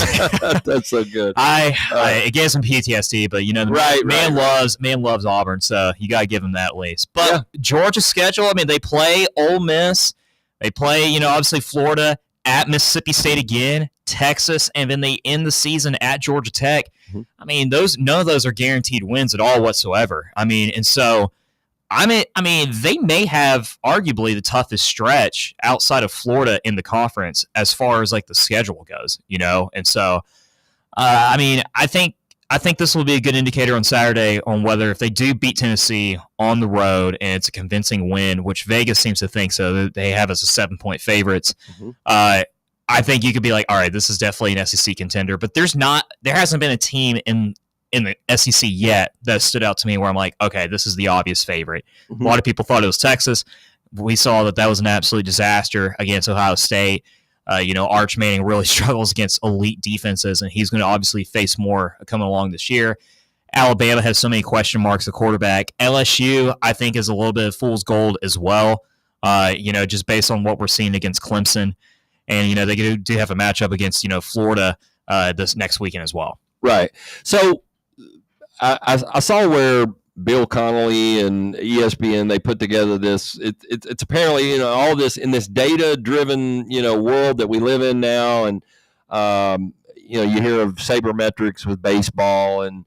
A: That's so good.
B: It gave some PTSD, but man loves Auburn, so you got to give him that at least. But Georgia's schedule, I mean, they play Ole Miss, they play obviously Florida, at Mississippi State again, Texas, and then they end the season at Georgia Tech. I mean, none of those are guaranteed wins at all whatsoever. I mean, and so. They may have arguably the toughest stretch outside of Florida in the conference as far as like the schedule goes, and so I mean, I think this will be a good indicator on Saturday on whether if they do beat Tennessee on the road and it's a convincing win, which Vegas seems to think so. They have as a 7-point favorites.
A: Mm-hmm.
B: I think you could be like, all right, this is definitely an SEC contender, but there hasn't been a team in the SEC yet that stood out to me where I'm like, okay, this is the obvious favorite.
A: Mm-hmm.
B: A lot of people thought it was Texas. We saw that was an absolute disaster against Ohio State. Arch Manning really struggles against elite defenses, and he's going to obviously face more coming along this year. Alabama has so many question marks at quarterback. LSU, I think, is a little bit of fool's gold as well, just based on what we're seeing against Clemson. And, they do have a matchup against, Florida this next weekend as well.
A: Right. So I saw where Bill Connolly and ESPN, they put together this. It's apparently, all this in this data-driven, world that we live in now. And, you hear of sabermetrics with baseball and,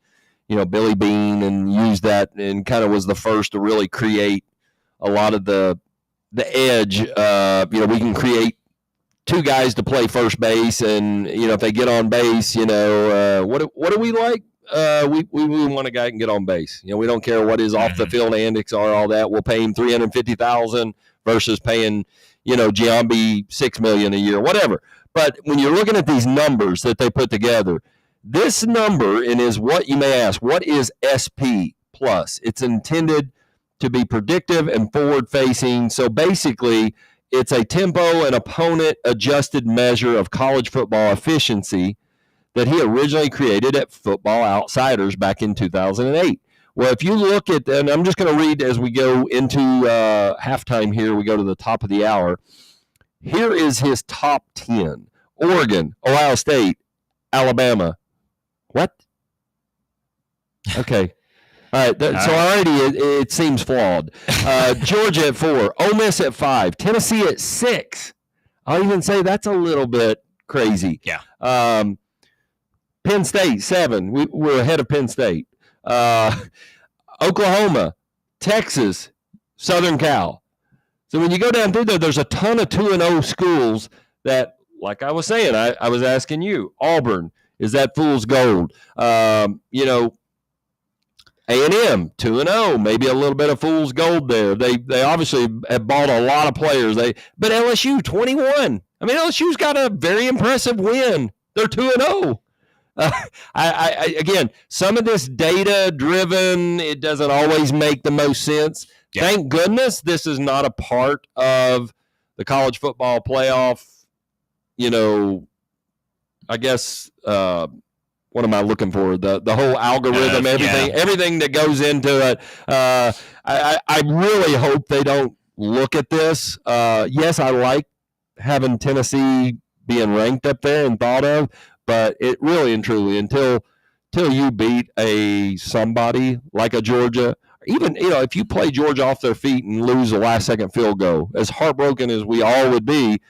A: Billy Bean, and used that and kind of was the first to really create a lot of the edge. We can create two guys to play first base, and, if they get on base, what do we like? We want a guy who can get on base. We don't care what his off the field antics are, all that. We'll pay him $350,000 versus paying, Giambi $6 million a year, whatever. But when you're looking at these numbers that they put together, this number is what you may ask, what is SP plus? It's intended to be predictive and forward facing. So basically, it's a tempo and opponent adjusted measure of college football efficiency that he originally created at Football Outsiders back in 2008. Well, if you look at, and I'm just going to read as we go into halftime here, we go to the top of the hour. Here is his top 10. Oregon, Ohio State, Alabama. What? Okay. All right. So already it seems flawed. Georgia at 4, Ole Miss at 5, Tennessee at 6. I'll even say that's a little bit crazy.
B: Yeah.
A: Penn State, 7. We're ahead of Penn State. Oklahoma, Texas, Southern Cal. So when you go down through there, there's a ton of 2-0 schools that, like I was saying, I was asking you, Auburn, is that fool's gold? A&M, 2-0, maybe a little bit of fool's gold there. They obviously have bought a lot of players. But LSU, 21. I mean, LSU's got a very impressive win. They're 2-0. Again, some of this data-driven, it doesn't always make the most sense. Yeah. Thank goodness this is not a part of the college football playoff, I guess, what am I looking for? The whole algorithm, everything that goes into it. I really hope they don't look at this. Yes, I like having Tennessee being ranked up there and thought of, but it really and truly, until you beat somebody like a Georgia, even if you play Georgia off their feet and lose a last-second field goal, as heartbroken as we all would be,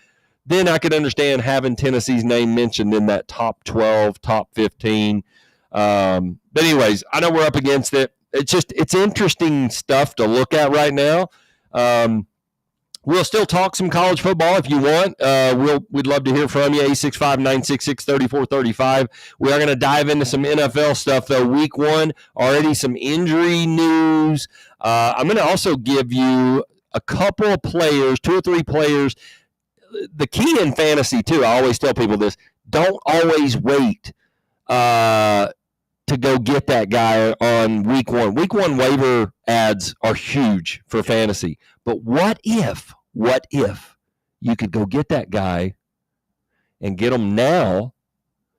A: then I could understand having Tennessee's name mentioned in that top 12, top 15. But anyways, I know we're up against it. It's interesting stuff to look at right now. We'll still talk some college football if you want. We'd love to hear from you, 865-966-3435. We are going to dive into some NFL stuff, though. Week 1, already some injury news. I'm going to also give you a couple of players, 2 or 3 players. The key in fantasy, too, I always tell people this, don't always wait to go get that guy on week 1. Week 1 waiver ads are huge for fantasy. But what if you could go get that guy and get him now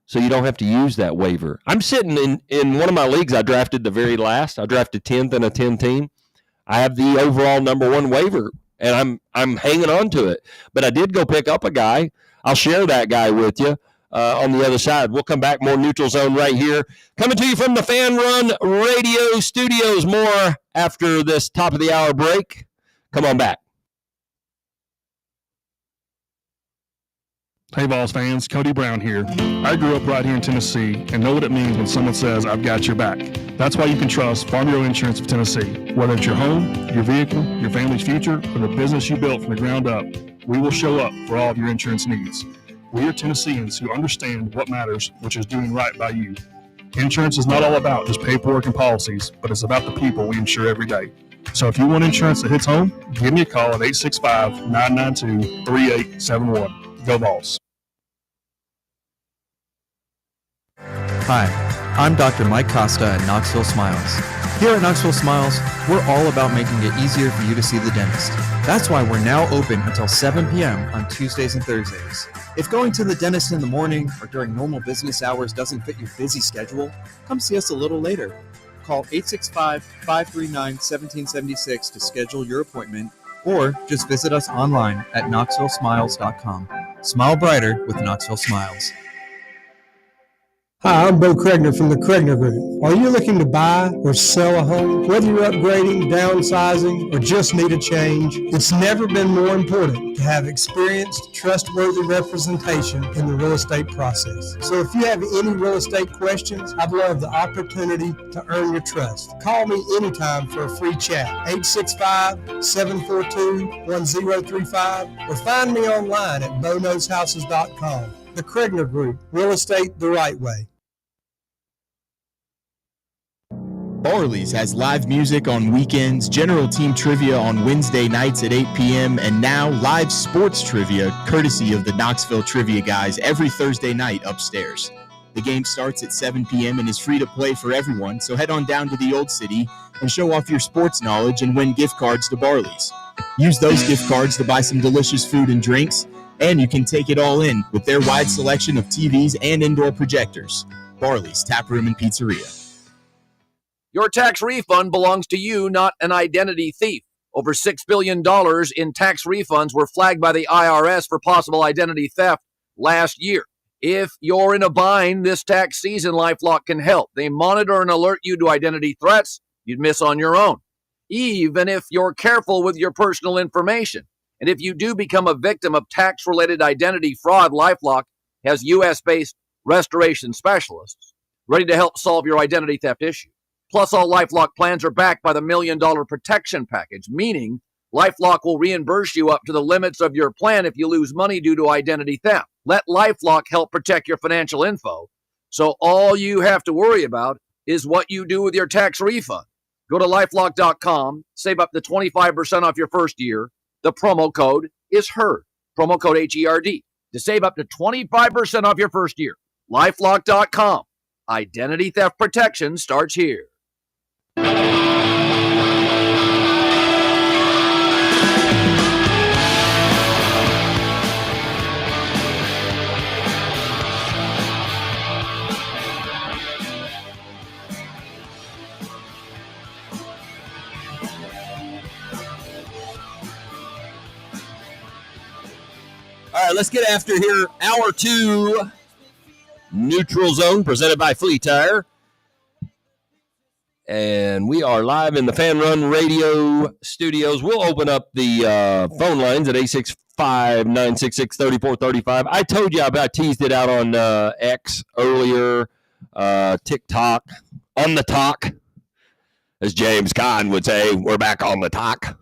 A: so you don't have to use that waiver? I'm sitting in one of my leagues, I drafted the very last. I drafted 10th in a 10 team. I have the overall number 1 waiver, and I'm hanging on to it. But I did go pick up a guy. I'll share that guy with you on the other side. We'll come back, more Neutral Zone right here. Coming to you from the Fan Run Radio Studios. More after this top of the hour break. Come on back.
H: Hey, Vols fans, Cody Brown here. I grew up right here in Tennessee and know what it means when someone says, I've got your back. That's why you can trust Farm Bureau Insurance of Tennessee. Whether it's your home, your vehicle, your family's future, or the business you built from the ground up, we will show up for all of your insurance needs. We are Tennesseans who understand what matters, which is doing right by you. Insurance is not all about just paperwork and policies, but it's about the people we insure every day. So if you want insurance that hits home, give me a call at 865-992-3871. Go Vols.
K: Hi, I'm Dr. Mike Costa at Knoxville Smiles. Here at Knoxville Smiles, we're all about making it easier for you to see the dentist. That's why we're now open until 7 p.m. on Tuesdays and Thursdays. If going to the dentist in the morning or during normal business hours doesn't fit your busy schedule, come see us a little later. Call 865-539-1776 to schedule your appointment, or just visit us online at knoxvillesmiles.com. Smile brighter with Knoxville Smiles.
L: Hi, I'm Bo Kregner from the Kregner Group. Are you looking to buy or sell a home? Whether you're upgrading, downsizing, or just need a change, it's never been more important to have experienced, trustworthy representation in the real estate process. So if you have any real estate questions, I'd love the opportunity to earn your trust. Call me anytime for a free chat, 865-742-1035, or find me online at BoKnowsHouses.com. The Kregner Group, real estate the right way.
M: Barley's has live music on weekends, general team trivia on Wednesday nights at 8 p.m., and now live sports trivia courtesy of the Knoxville Trivia Guys every Thursday night upstairs. The game starts at 7 p.m. and is free to play for everyone, so head on down to the Old City and show off your sports knowledge and win gift cards to Barley's. Use those gift cards to buy some delicious food and drinks, and you can take it all in with their wide selection of TVs and indoor projectors. Barley's Tap Room and Pizzeria.
N: Your tax refund belongs to you, not an identity thief. Over $6 billion in tax refunds were flagged by the IRS for possible identity theft last year. If you're in a bind this tax season, LifeLock can help. They monitor and alert you to identity threats you'd miss on your own, even if you're careful with your personal information. And if you do become a victim of tax-related identity fraud, LifeLock has U.S.-based restoration specialists ready to help solve your identity theft issue. Plus, all LifeLock plans are backed by the $1 Million Protection Package, meaning LifeLock will reimburse you up to the limits of your plan if you lose money due to identity theft. Let LifeLock help protect your financial info, so all you have to worry about is what you do with your tax refund. Go to LifeLock.com, save up to 25% off your first year. The promo code is HERD, promo code HERD, to save up to 25% off your first year. LifeLock.com. Identity theft protection starts here.
A: All right, let's get after here. Hour 2, Neutral Zone, presented by Fleet Tire. And we are live in the Fan Run Radio studios. We'll open up the phone lines at 865-966-3435. I told you I teased it out on X earlier, TikTok, on the talk, as James Caan would say. We're back on the talk.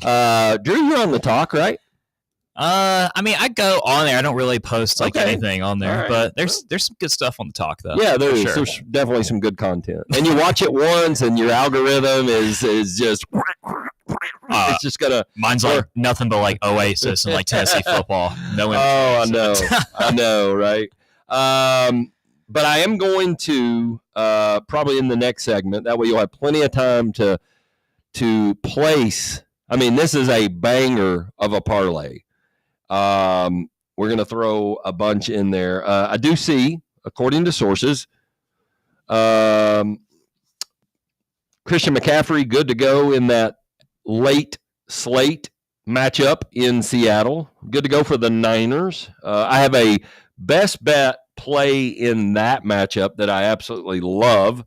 A: Drew, you're on the talk, right?
B: I mean, I go on there. I don't really post anything on there,
A: right.
B: but there's some good stuff on the talk though.
A: Yeah, there's
B: sure.
A: There's definitely some good content. And you watch it once, and your algorithm is just it's just gonna.
B: Mine's like nothing but like Oasis and like Tennessee football. No.
A: Oh, I know, right? But I am going to probably in the next segment. That way, you'll have plenty of time to place. I mean, this is a banger of a parlay. We're going to throw a bunch in there. I do see, according to sources, Christian McCaffrey good to go in that late slate matchup in Seattle. Good to go for the Niners. I have a best bet play in that matchup that I absolutely love.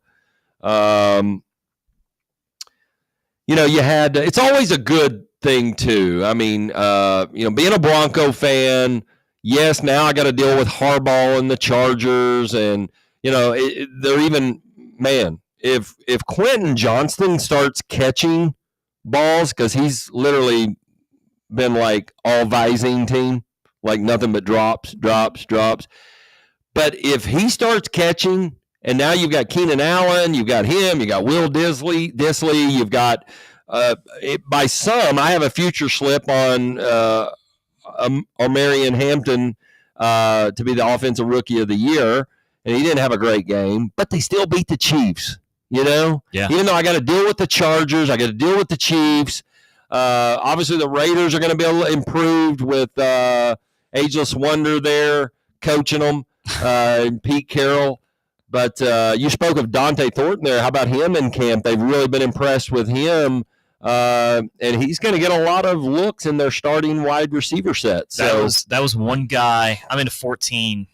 A: You had, it's always a good thing too. I mean, being a Bronco fan, yes, now I got to deal with Harbaugh and the Chargers, and they're even, man, if Quentin Johnston starts catching balls, because he's literally been like all Visine team like nothing but drops. But if he starts catching, and now you've got Keenan Allen, you've got him, you got Will Disley, you've got by some, I have a future slip on Omarion Hampton to be the offensive rookie of the year, and he didn't have a great game, but they still beat the Chiefs. You know, even though I got to deal with the Chargers, I got to deal with the Chiefs. Obviously, the Raiders are going to be a little improved with Ageless Wonder there coaching them, and Pete Carroll. But you spoke of Dante Thornton there. How about him in camp? They've really been impressed with him, and he's going to get a lot of looks in their starting wide receiver set. So
B: that was one guy. I'm in a 14-team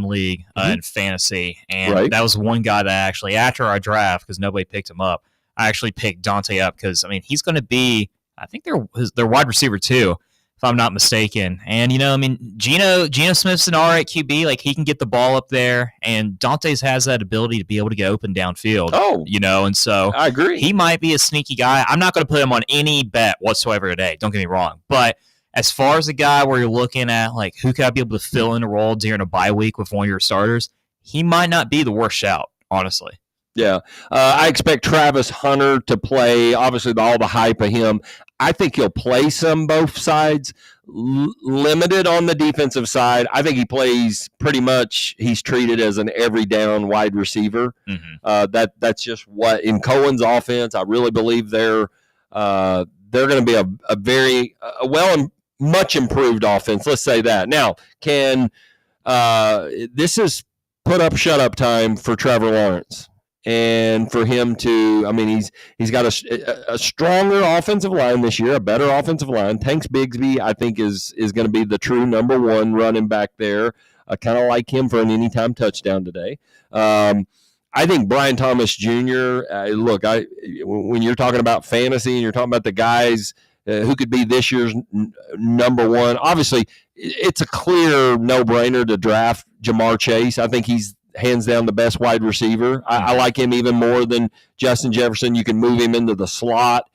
B: league in fantasy, and that was one guy that actually, after our draft, because nobody picked him up, I actually picked Dante up because, I mean, he's going to be, I think they're wide receiver too, if I'm not mistaken. And, you know, I mean, Geno Smith's an all right QB. Like, he can get the ball up there, and Dante's has that ability to be able to get open downfield.
A: Oh.
B: You know, and so
A: I agree.
B: He might be a sneaky guy. I'm not going to put him on any bet whatsoever today. Don't get me wrong. But as far as a guy where you're looking at, like, who could I be able to fill in a role during a bye week with one of your starters, he might not be the worst shout, honestly.
A: Yeah. I expect Travis Hunter to play, obviously, all the hype of him. I think he'll play some both sides, limited on the defensive side. I think he plays pretty much, he's treated as an every down wide receiver. That's just what, in Cohen's offense, I really believe they're going to be a very much improved offense. Let's say that. Now, this is put up, shut up time for Trevor Lawrence. And for him to, I mean, he's got a stronger offensive line this year, a better offensive line. Tanks Bigsby, I think, is going to be the true number one running back there. I kind of like him for an anytime touchdown today. I think Brian Thomas Jr., look, when you're talking about fantasy and you're talking about the guys who could be this year's number one, obviously it's a clear no-brainer to draft Jamar Chase. I think he's hands down the best wide receiver. I like him even more than Justin Jefferson. You can move him into the slot.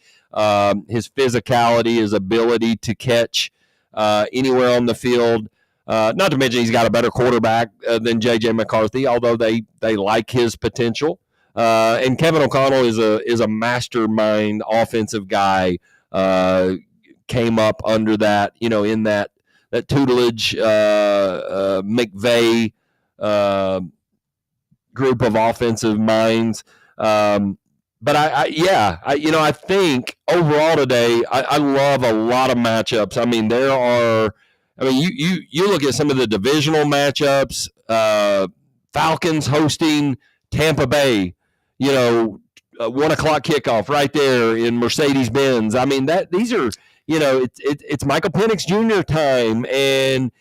A: His physicality, his ability to catch anywhere on the field. Not to mention he's got a better quarterback than J.J. McCarthy, although they like his potential. And Kevin O'Connell is a mastermind offensive guy. Came up under that, in that tutelage, McVay group of offensive minds. But I think overall today, I love a lot of matchups. I mean, you look at some of the divisional matchups, Falcons hosting Tampa Bay, 1:00 kickoff right there in Mercedes-Benz. I mean, these are, it's Michael Penix Jr. time, and,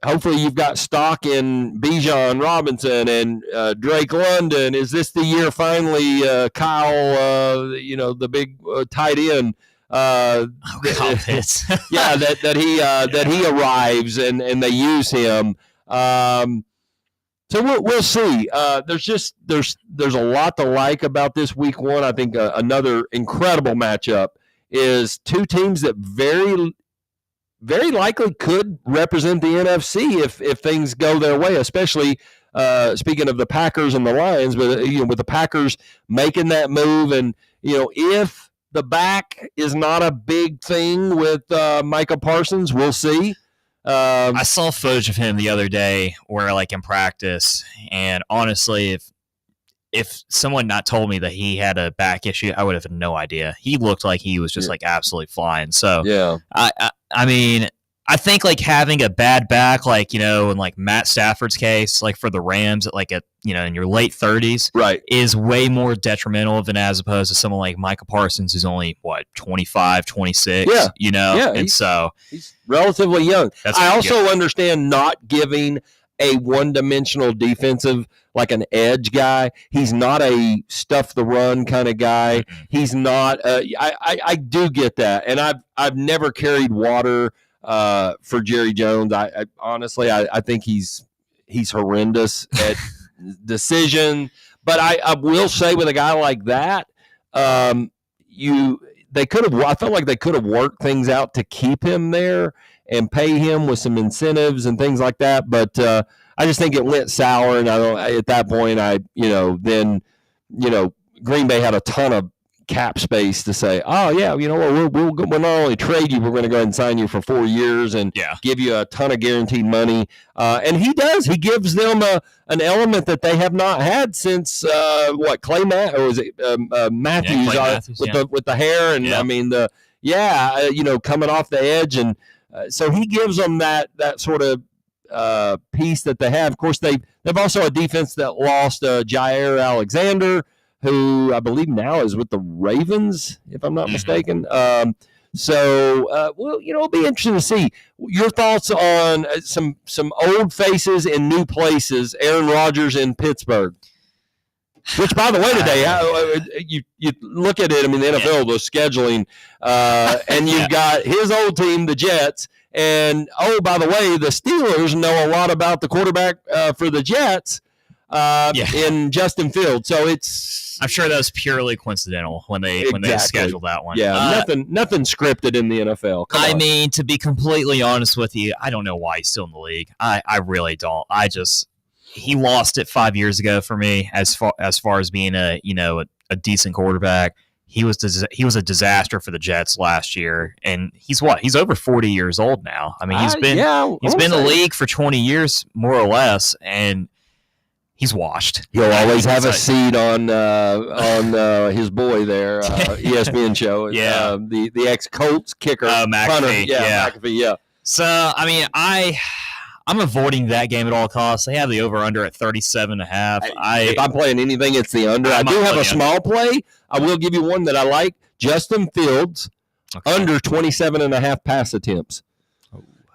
A: hopefully you've got stock in Bijan Robinson and Drake London. Is this the year finally Kyle, the big tight end? That he arrives and they use him. So we'll see. There's a lot to like about this week one. I think another incredible matchup is two teams that very likely could represent the NFC if things go their way, especially speaking of the Packers and the Lions, but with the Packers making that move, and if the back is not a big thing with Micah Parsons, we'll see.
B: I saw footage of him the other day where, like, in practice, and honestly, if someone not told me that he had a back issue, I would have had no idea. He looked like he was just like absolutely flying. So
A: yeah,
B: I mean, I think like having a bad back, like, in like Matt Stafford's case, like for the Rams, in your late 30s,
A: right, is
B: way more detrimental than as opposed to someone like Micah Parsons, who's only 25, 26. And so
A: he's relatively young. I also understand not giving a one-dimensional defensive, like an edge guy. He's not a stuff the run kind of guy. Mm-hmm. He's not. I do get that, and I've never carried water for Jerry Jones. I honestly think he's horrendous at decision. But I will say with a guy like that, the they could have. I felt like they could have worked things out to keep him there and pay him with some incentives and things like that. But I just think it went sour, and at that point, then Green Bay had a ton of cap space to say, oh yeah, we'll not only trade you, we're going to go ahead and sign you for 4 years and give you a ton of guaranteed money. And he gives them an element that they have not had since Clay Matthews with the hair, and coming off the edge, and so he gives them that sort of piece that they have. Of course, they've also a defense that lost Jair Alexander, who I believe now is with the Ravens, if I'm not mistaken. It'll be interesting to see your thoughts on some old faces in new places. Aaron Rodgers in Pittsburgh, which, by the way, today you look at it. I mean, the NFL was scheduling, and you've got his old team, the Jets, and by the way, the Steelers know a lot about the quarterback for the Jets. In Justin Fields, so I'm
B: sure that was purely coincidental when they scheduled that one.
A: Yeah, nothing scripted in the NFL.
B: I mean, to be completely honest with you, I don't know why he's still in the league. I really don't. He lost it 5 years ago for me as far as being a decent quarterback. He was a disaster for the Jets last year, and he's over 40 years old now. I mean, he's been in the league for 20 years more or less, and he's washed.
A: He'll always have a seat on his boy there, ESPN show. The ex-Colts kicker,
B: McAfee.
A: McAfee. Yeah.
B: So I mean, I'm avoiding that game at all costs. They have the over/under at 37.5.
A: If I'm playing anything, it's the under. I do have a small play. I will give you one that I like: Justin Fields under 27.5 pass attempts.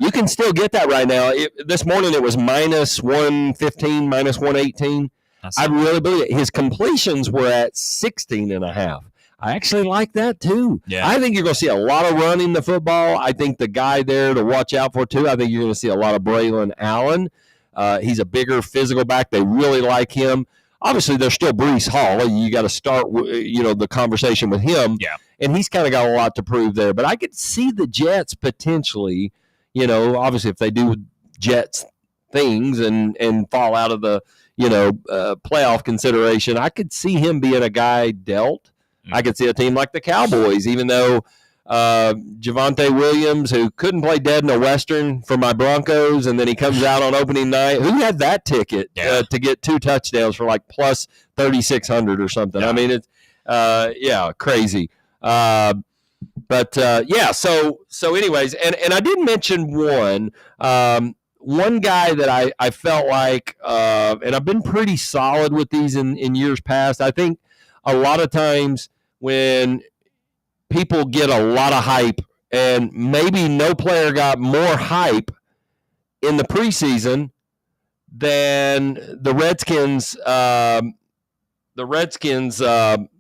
A: You can still get that right now. This morning it was minus 115, minus 118. I really believe it. His completions were at 16.5. I actually like that too.
B: Yeah.
A: I think you're going to see a lot of running the football. I think the guy there to watch out for too, I think you're going to see a lot of Braylon Allen. He's a bigger physical back. They really like him. Obviously, there's still Breece Hall. You got to start, the conversation with him.
B: Yeah.
A: And he's kind of got a lot to prove there. But I could see the Jets potentially, obviously if they do Jets things and fall out of the, playoff consideration, I could see him being a guy dealt. I could see a team like the Cowboys, even though Javonte Williams, who couldn't play dead in a Western for my Broncos, and then he comes out on opening night. Who had that ticket to get 2 touchdowns for like plus 3,600 or something? I mean, it's crazy. So anyways, and I did mention one guy that I felt like, and I've been pretty solid with these in years past. I think a lot of times when people get a lot of hype, and maybe no player got more hype in the preseason than the Redskins running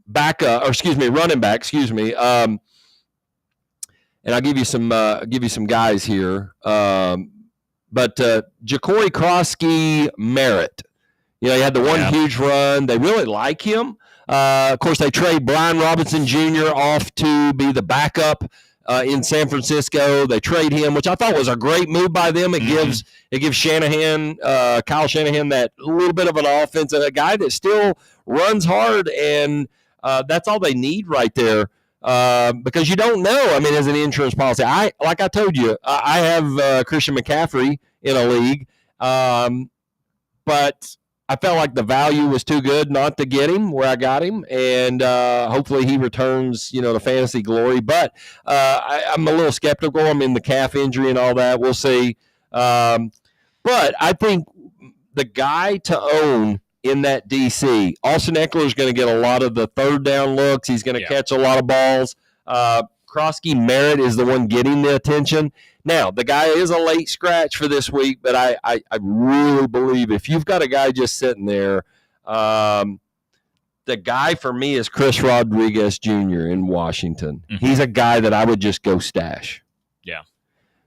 A: back, and I'll give you some guys here. But Ja'Cory Krosky-Merritt, he had the one huge run. They really like him. Of course, they trade Brian Robinson Jr. off to be the backup in San Francisco. They trade him, which I thought was a great move by them. It gives Shanahan, Kyle Shanahan, that little bit of an offense, and a guy that still runs hard, and that's all they need right there. Because you don't know. I mean, as an insurance policy, like I told you, I have Christian McCaffrey in a league, but I felt like the value was too good not to get him where I got him, and hopefully he returns, to fantasy glory. But I'm a little skeptical. I mean, the calf injury and all that, we'll see. But I think the guy to own in that DC, Austin Eckler is going to get a lot of the third down looks. He's going to catch a lot of balls. Krosky-Merritt is the one getting the attention. Now, the guy is a late scratch for this week, but I really believe if you've got a guy just sitting there, the guy for me is Chris Rodriguez Jr. in Washington. Mm-hmm. He's a guy that I would just go stash.
B: Yeah.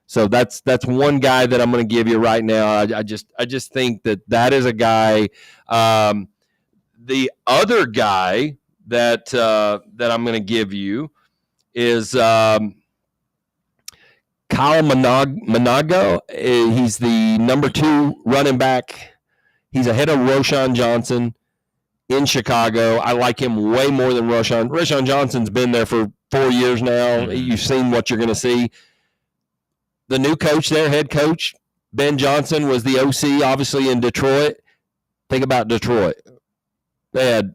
A: So that's one guy that I'm going to give you right now. I just think that is a guy. The other guy that I'm going to give you is Kyle Manago. He's the number 2 running back. He's ahead of Roschon Johnson in Chicago. I like him way more than Roschon. Roschon Johnson's been there for 4 years now. You've seen what you're going to see. The new coach there, head coach, Ben Johnson, was the OC, obviously, in Detroit. Think about Detroit. They had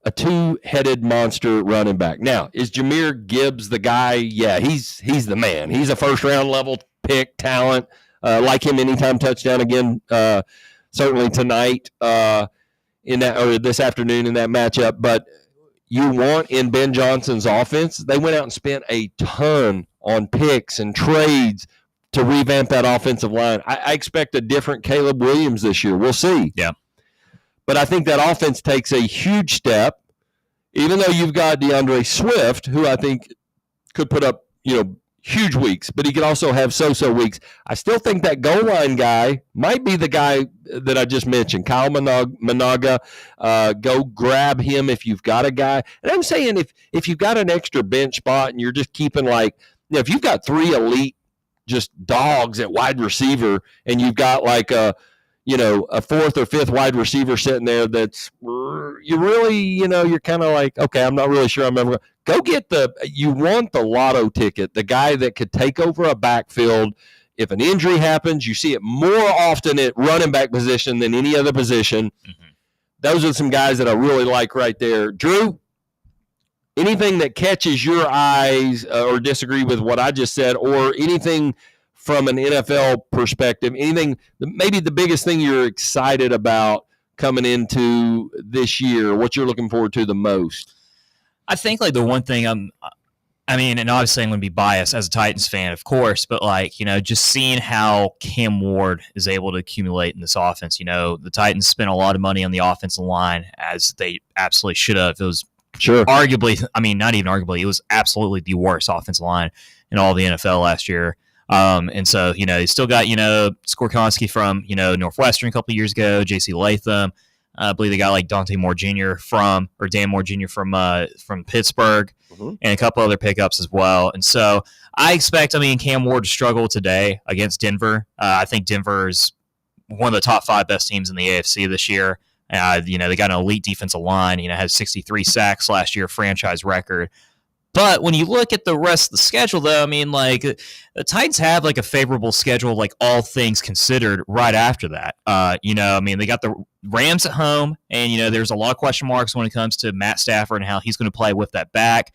A: a 2-headed monster running back. Now, is Jahmyr Gibbs the guy? Yeah, he's the man. He's a first-round level pick, talent. Like him anytime touchdown again, certainly tonight in that, or this afternoon in that matchup. But you want in Ben Johnson's offense, they went out and spent a ton on picks and trades to revamp that offensive line. I expect a different Caleb Williams this year. We'll see.
B: Yeah.
A: But I think that offense takes a huge step, even though you've got DeAndre Swift, who I think could put up, huge weeks, but he could also have so-so weeks. I still think that goal line guy might be the guy that I just mentioned, Kyle Managa. Go grab him if you've got a guy. And I'm saying if you've got an extra bench spot and you're just keeping if you've got 3 elite just dogs at wide receiver and you've got like a 4th or 5th wide receiver sitting there that's you really, you're kind of like, okay, I'm not really sure I'm ever going to go get you want the lotto ticket, the guy that could take over a backfield. If an injury happens, you see it more often at running back position than any other position. Mm-hmm. Those are some guys that I really like right there. Drew, anything that catches your eyes or disagree with what I just said, or anything from an NFL perspective, anything, maybe the biggest thing you're excited about coming into this year, what you're looking forward to the most?
B: I think the one thing and obviously I'm going to be biased as a Titans fan, of course, but just seeing how Cam Ward is able to accumulate in this offense. The Titans spent a lot of money on the offensive line, as they absolutely should have. It was arguably, not even arguably, it was absolutely the worst offensive line in all of the NFL last year. And so, you still got, Skorkonski from, Northwestern a couple of years ago, J.C. Latham. I believe they got Dan Moore Jr. from Pittsburgh, and a couple other pickups as well. And so I expect, Cam Ward to struggle today against Denver. I think Denver is one of the top 5 best teams in the AFC this year. They got an elite defensive line, had 63 sacks last year, franchise record. But when you look at the rest of the schedule, though, the Titans have a favorable schedule, all things considered, right after that. They got the Rams at home, and there's a lot of question marks when it comes to Matt Stafford and how he's going to play with that back.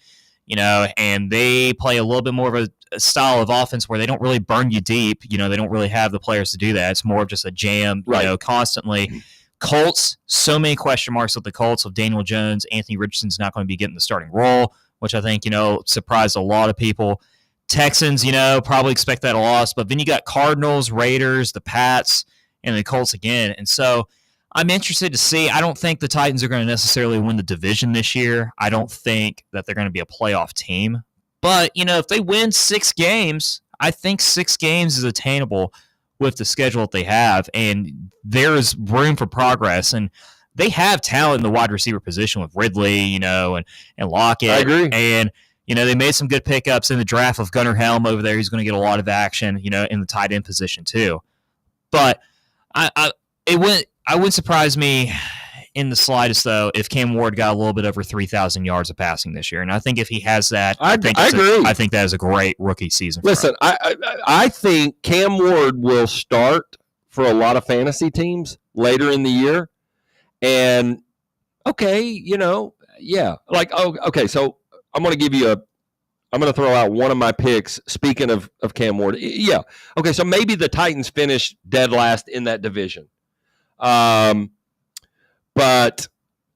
B: And they play a little bit more of a style of offense where they don't really burn you deep. They don't really have the players to do that. It's more of just a jam, constantly. Colts, so many question marks with the Colts of Daniel Jones. Anthony Richardson's not going to be getting the starting role, which I think, surprised a lot of people. Texans, probably expect that a loss. But then you got Cardinals, Raiders, the Pats, and the Colts again. And so I'm interested to see. I don't think the Titans are going to necessarily win the division this year. I don't think that they're going to be a playoff team. But, if they win 6 games, I think 6 games is attainable with the schedule that they have. And there is room for progress. And they have talent in the wide receiver position with Ridley, and Lockett. I agree. And, they made some good pickups in the draft of Gunnar Helm over there. He's going to get a lot of action, in the tight end position too. But it wouldn't surprise me in the slightest, though, if Cam Ward got a little bit over 3,000 yards of passing this year. And I think if he has that, I agree. I think that is a great rookie season.
A: Listen, I think Cam Ward will start for a lot of fantasy teams later in the year. And okay, so I'm going to throw out one of my picks. Speaking of Cam Ward, yeah. Okay, so maybe the Titans finish dead last in that division. But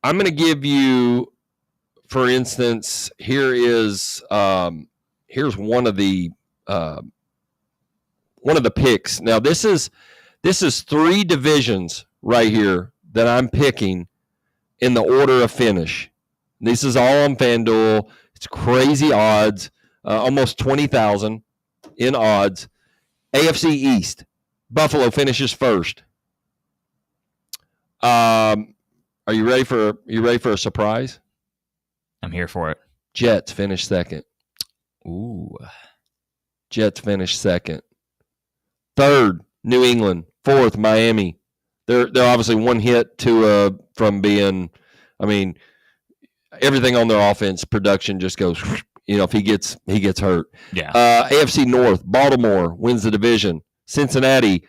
A: I'm going to give you, for instance, here's one of the picks. Now this is 3 divisions right here that I'm picking in the order of finish. This is all on FanDuel. It's crazy odds, almost 20,000 in odds. AFC East, Buffalo finishes first. Are you ready for a surprise?
B: I'm here for it.
A: Jets finished second.
B: Ooh.
A: Jets finished second. Third, New England. Fourth, Miami. They're obviously one hit from being, I mean, everything on their offense production just goes, if he gets hurt.
B: Yeah.
A: AFC North, Baltimore wins the division. Cincinnati,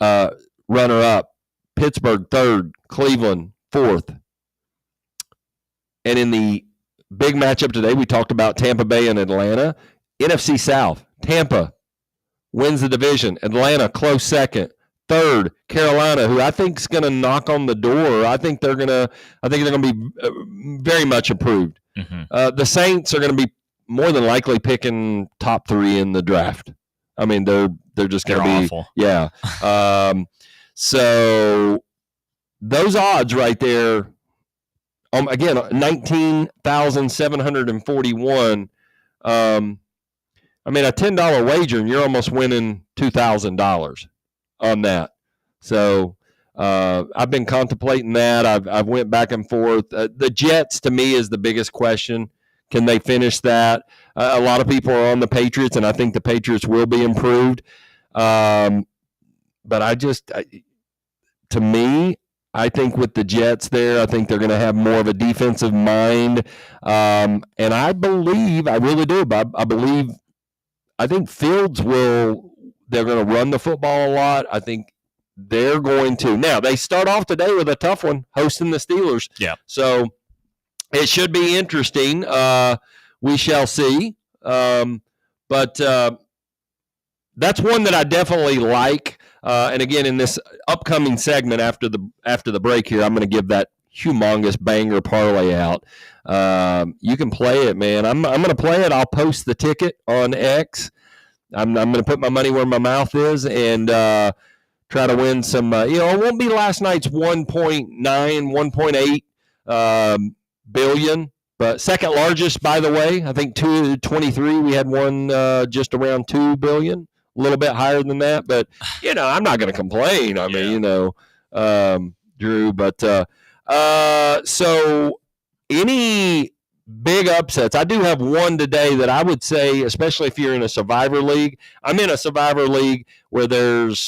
A: runner up. Pittsburgh, third. Cleveland, fourth. And in the big matchup today, we talked about Tampa Bay and Atlanta. NFC South, Tampa wins the division. Atlanta, close second. Third, Carolina, who I think is going to knock on the door. I think they're going to be very much improved.
B: Mm-hmm.
A: The Saints are going to be more than likely picking top 3 in the draft. I mean, they're just going to be
B: awful.
A: Yeah. So those odds right there. Again, 19,741. I mean, a $10 wager, and you're almost winning $2,000 on that. So I've been contemplating that. I've went back and forth. The Jets, to me, is the biggest question. Can they finish that? A lot of people are on the Patriots, and I think the Patriots will be improved. But to me, I think with the Jets there, I think they're going to have more of a defensive mind. And I really do, but I think Fields they're going to run the football a lot. I think they're going to. Now, they start off today with a tough one, hosting the Steelers.
B: Yeah.
A: So it should be interesting. We shall see. But that's one that I definitely like. And again, in this upcoming segment after the break here, I'm going to give that humongous banger parlay out. You can play it, man. I'm going to play it. I'll post the ticket on X. I'm going to put my money where my mouth is and try to win some. It won't be last night's 1.8 billion, but second largest, by the way. I think 223. We had one just around 2 billion. A little bit higher than that, but I'm not going to complain. I mean, Drew. But so any big upsets? I do have one today that I would say, especially if you're in a Survivor League. I'm in a Survivor League where the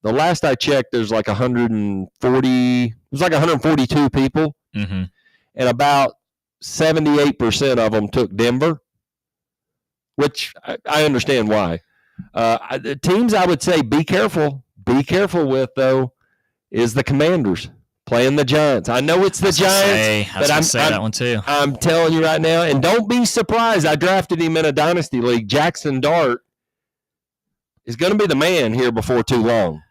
A: last I checked, there's like 140. It was like 142 people,
B: mm-hmm.
A: and about 78% of them took Denver, which I understand why. The teams I would say be careful with, though, is the Commanders playing the Giants. I know it's the Giants,
B: but I'm say that one too.
A: I'm telling you right now, and don't be surprised. I drafted him in a dynasty league. Jackson Dart is going to be the man here before too long.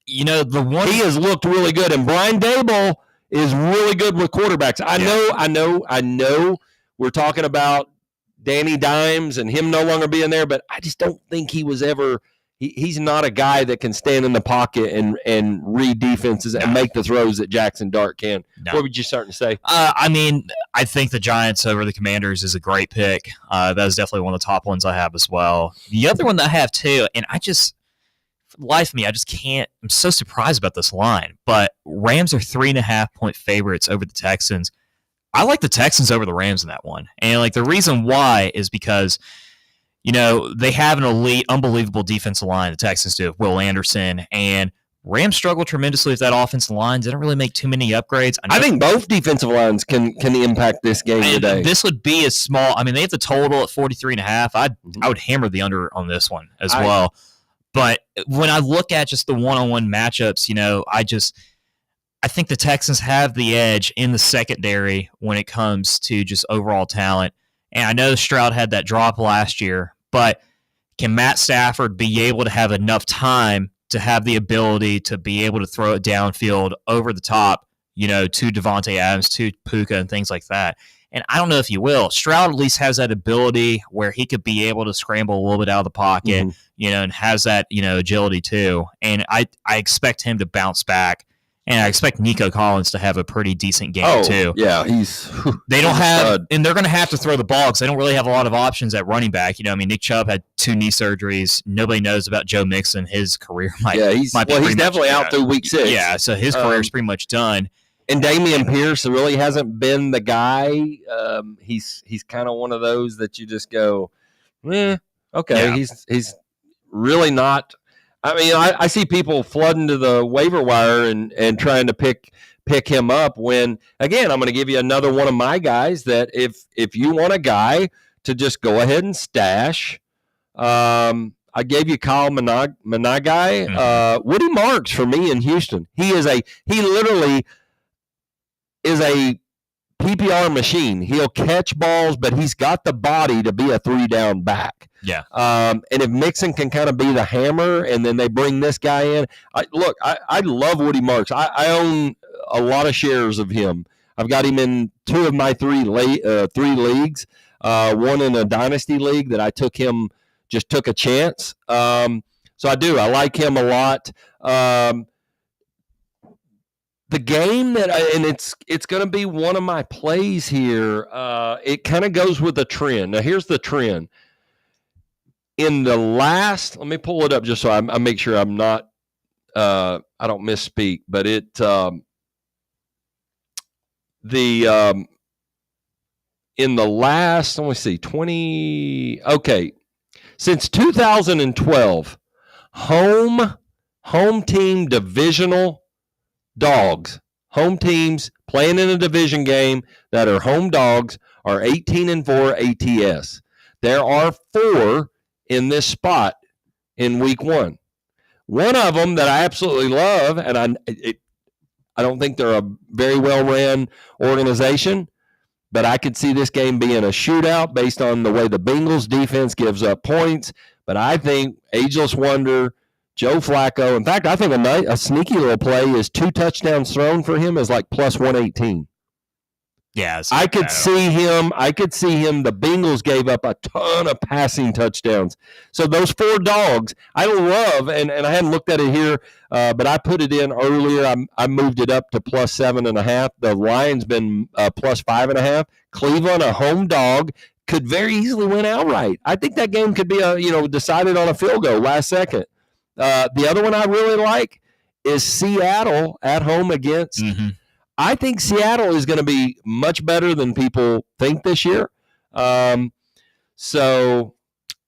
B: He has
A: looked really good, and Brian Daboll is really good with quarterbacks. I know. We're talking about Danny Dimes and him no longer being there, but I just don't think he was ever he's not a guy that can stand in the pocket and read defenses and make the throws that Jackson Dart can. No. What would you start to say?
B: I think the Giants over the Commanders is a great pick. That is definitely one of the top ones I have as well. The other one that I have too, and for the life of me, I just can't. I'm so surprised about this line, but Rams are 3.5-point favorites over the Texans. I like the Texans over the Rams in that one. And the reason why is because, they have an elite, unbelievable defensive line, the Texans do, Will Anderson, and Rams struggle tremendously with that offensive line. They don't really make too many upgrades.
A: I think both defensive lines can impact this game today.
B: This would be a small, they have the total at 43.5. I would hammer the under on this one as well. But when I look at just the one-on-one matchups, I think the Texans have the edge in the secondary when it comes to just overall talent. And I know Stroud had that drop last year, but can Matt Stafford be able to have enough time to have the ability to be able to throw it downfield over the top, to Devontae Adams, to Puka, and things like that? And I don't know if he will. Stroud at least has that ability where he could be able to scramble a little bit out of the pocket, and has that, agility too. And I expect him to bounce back. And I expect Nico Collins to have a pretty decent game too.
A: Yeah,
B: they don't have, and they're going to have to throw the ball because they don't really have a lot of options at running back. Nick Chubb had 2 knee surgeries. Nobody knows about Joe Mixon. His career might be
A: he's definitely out through week 6.
B: Yeah, so his career is pretty much done.
A: And Damian Pierce really hasn't been the guy. He's kind of one of those that you just go, okay. Yeah. He's really not. I mean, I see people flooding to the waiver wire and trying to pick him up. When again, I'm going to give you another one of my guys that if you want a guy to just go ahead and stash. I gave you Kyle Managai. Woody Marks for me in Houston. He literally is a PPR machine. He'll catch balls, but he's got the body to be a 3-down back.
B: Yeah.
A: And if Mixon can kind of be the hammer, and then they bring this guy in, I love Woody Marks. I own a lot of shares of him. I've got him in 2 of my 3 leagues. One in a dynasty league that I took a chance. So I like him a lot. The game and it's going to be one of my plays here. It kind of goes with the trend. Now here's the trend. In the last, let me pull it up just so I make sure I'm not, I don't misspeak, but in the last, let me see, since 2012, home team divisional dogs, home teams playing in a division game that are home dogs are 18-4 ATS. There are 4 in this spot in week 1. One of them that I absolutely love, and I don't think they're a very well-ran organization, but I could see this game being a shootout based on the way the Bengals defense gives up points. But I think Ageless Wonder, Joe Flacco. In fact, I think a sneaky little play is 2 touchdowns thrown for him is like plus 118.
B: Yeah,
A: I could see him. The Bengals gave up a ton of passing touchdowns. So those 4 dogs, I love, and I hadn't looked at it here, but I put it in earlier. I moved it up to plus 7.5. The Lions been plus 5.5. Cleveland, a home dog, could very easily win outright. I think that game could be decided on a field goal last second. The other one I really like is Seattle at home against.
B: Mm-hmm.
A: I think Seattle is going to be much better than people think this year. So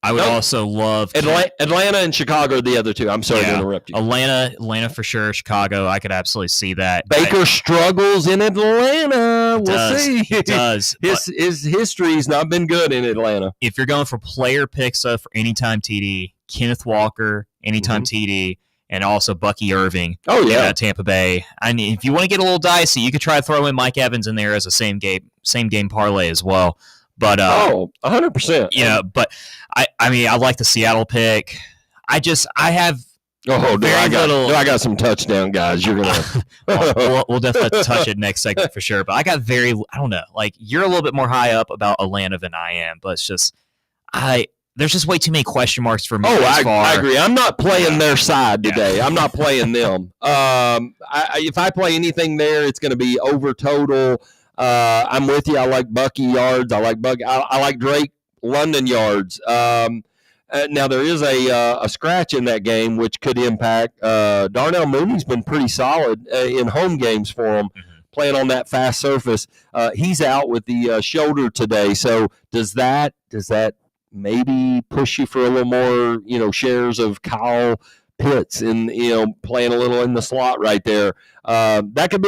B: I would also love
A: Atlanta and Chicago are the other 2. I'm sorry to interrupt you.
B: Atlanta for sure. Chicago, I could absolutely see that.
A: Baker struggles in Atlanta. We'll see.
B: He does.
A: His history's not been good in Atlanta.
B: If you're going for player picks for anytime TD, Kenneth Walker, anytime TD, and also Bucky Irving.
A: Oh, yeah.
B: At Tampa Bay. I mean, if you want to get a little dicey, you could try to throw in Mike Evans in there as a same game parlay as well. But
A: 100%.
B: But I like the Seattle pick. I have
A: I got some touchdown guys. You're gonna
B: we'll definitely touch it next segment for sure. But I got I don't know, like you're a little bit more high up about Atlanta than I am, but it's just there's just way too many question marks for me.
A: I agree. I'm not playing their side today. Yeah. I'm not playing them. If I play anything there, it's going to be over total. I'm with you. I like Bucky yards. I like Drake London yards. Now there is a scratch in that game, which could impact. Darnell Mooney's been pretty solid in home games for him, playing on that fast surface. He's out with the shoulder today. So does that maybe push you for a little more, shares of Kyle Pitts and, playing a little in the slot right there? That could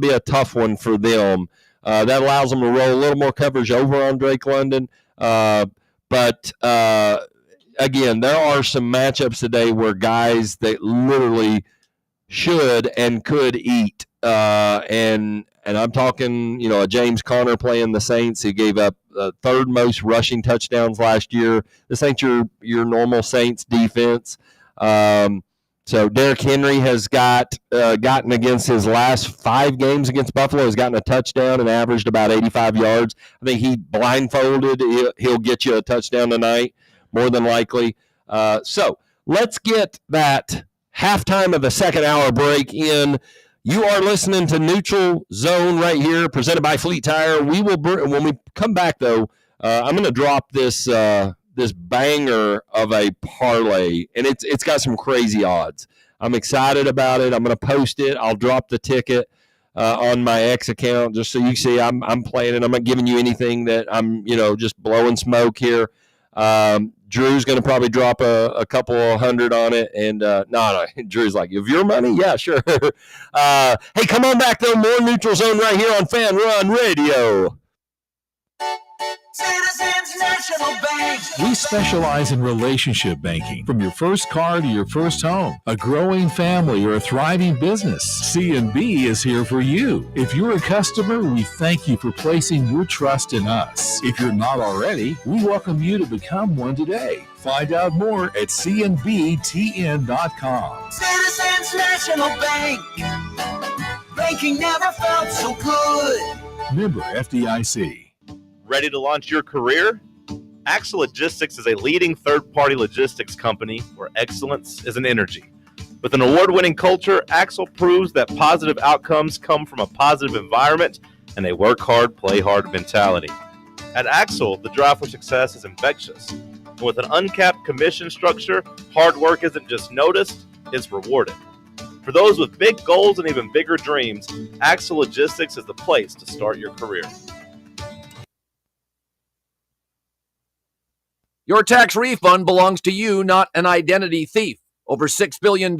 A: be a tough one for them. That allows them to roll a little more coverage over on Drake London. But again, there are some matchups today where guys that literally should and could eat. And I'm talking, a James Conner playing the Saints who gave up the 3rd most rushing touchdowns last year. This ain't your normal Saints defense. So Derrick Henry has gotten against his last 5 games against Buffalo, has gotten a touchdown and averaged about 85 yards. I think he blindfolded. He'll get you a touchdown tonight, more than likely. So let's get that halftime of the second hour break in. You are listening to Neutral Zone right here, presented by Fleet Tire. We will, when we come back, though, I'm going to drop this banger of a parlay, and it's got some crazy odds. I'm excited about it. I'm going to post it. I'll drop the ticket. on my X account, just so you see I'm playing it. I'm not giving you anything that I'm, just blowing smoke here. Drew's going to probably drop a couple $100 on it. And no, Drew's like, "Of your money? Yeah, sure." Hey, come on back, though. More Neutral Zone right here on Fan Run Radio.
C: Citizens National Bank.
D: We specialize in relationship banking. From your first car to your first home, a growing family, or a thriving business, C&B is here for you. If you're a customer, we thank you for placing your trust in us. If you're not already, we welcome you to become one today. Find out more at cnbtn.com.
C: Citizens National Bank. Banking never felt so good.
D: Member FDIC.
E: Ready to launch your career? Axle Logistics is a leading third-party logistics company where excellence is an energy. With an award-winning culture, Axle proves that positive outcomes come from a positive environment and a work hard, play hard mentality. At Axle, the drive for success is infectious. And with an uncapped commission structure, hard work isn't just noticed, it's rewarded. For those with big goals and even bigger dreams, Axle Logistics is the place to start your career.
N: Your tax refund belongs to you, not an identity thief. Over $6 billion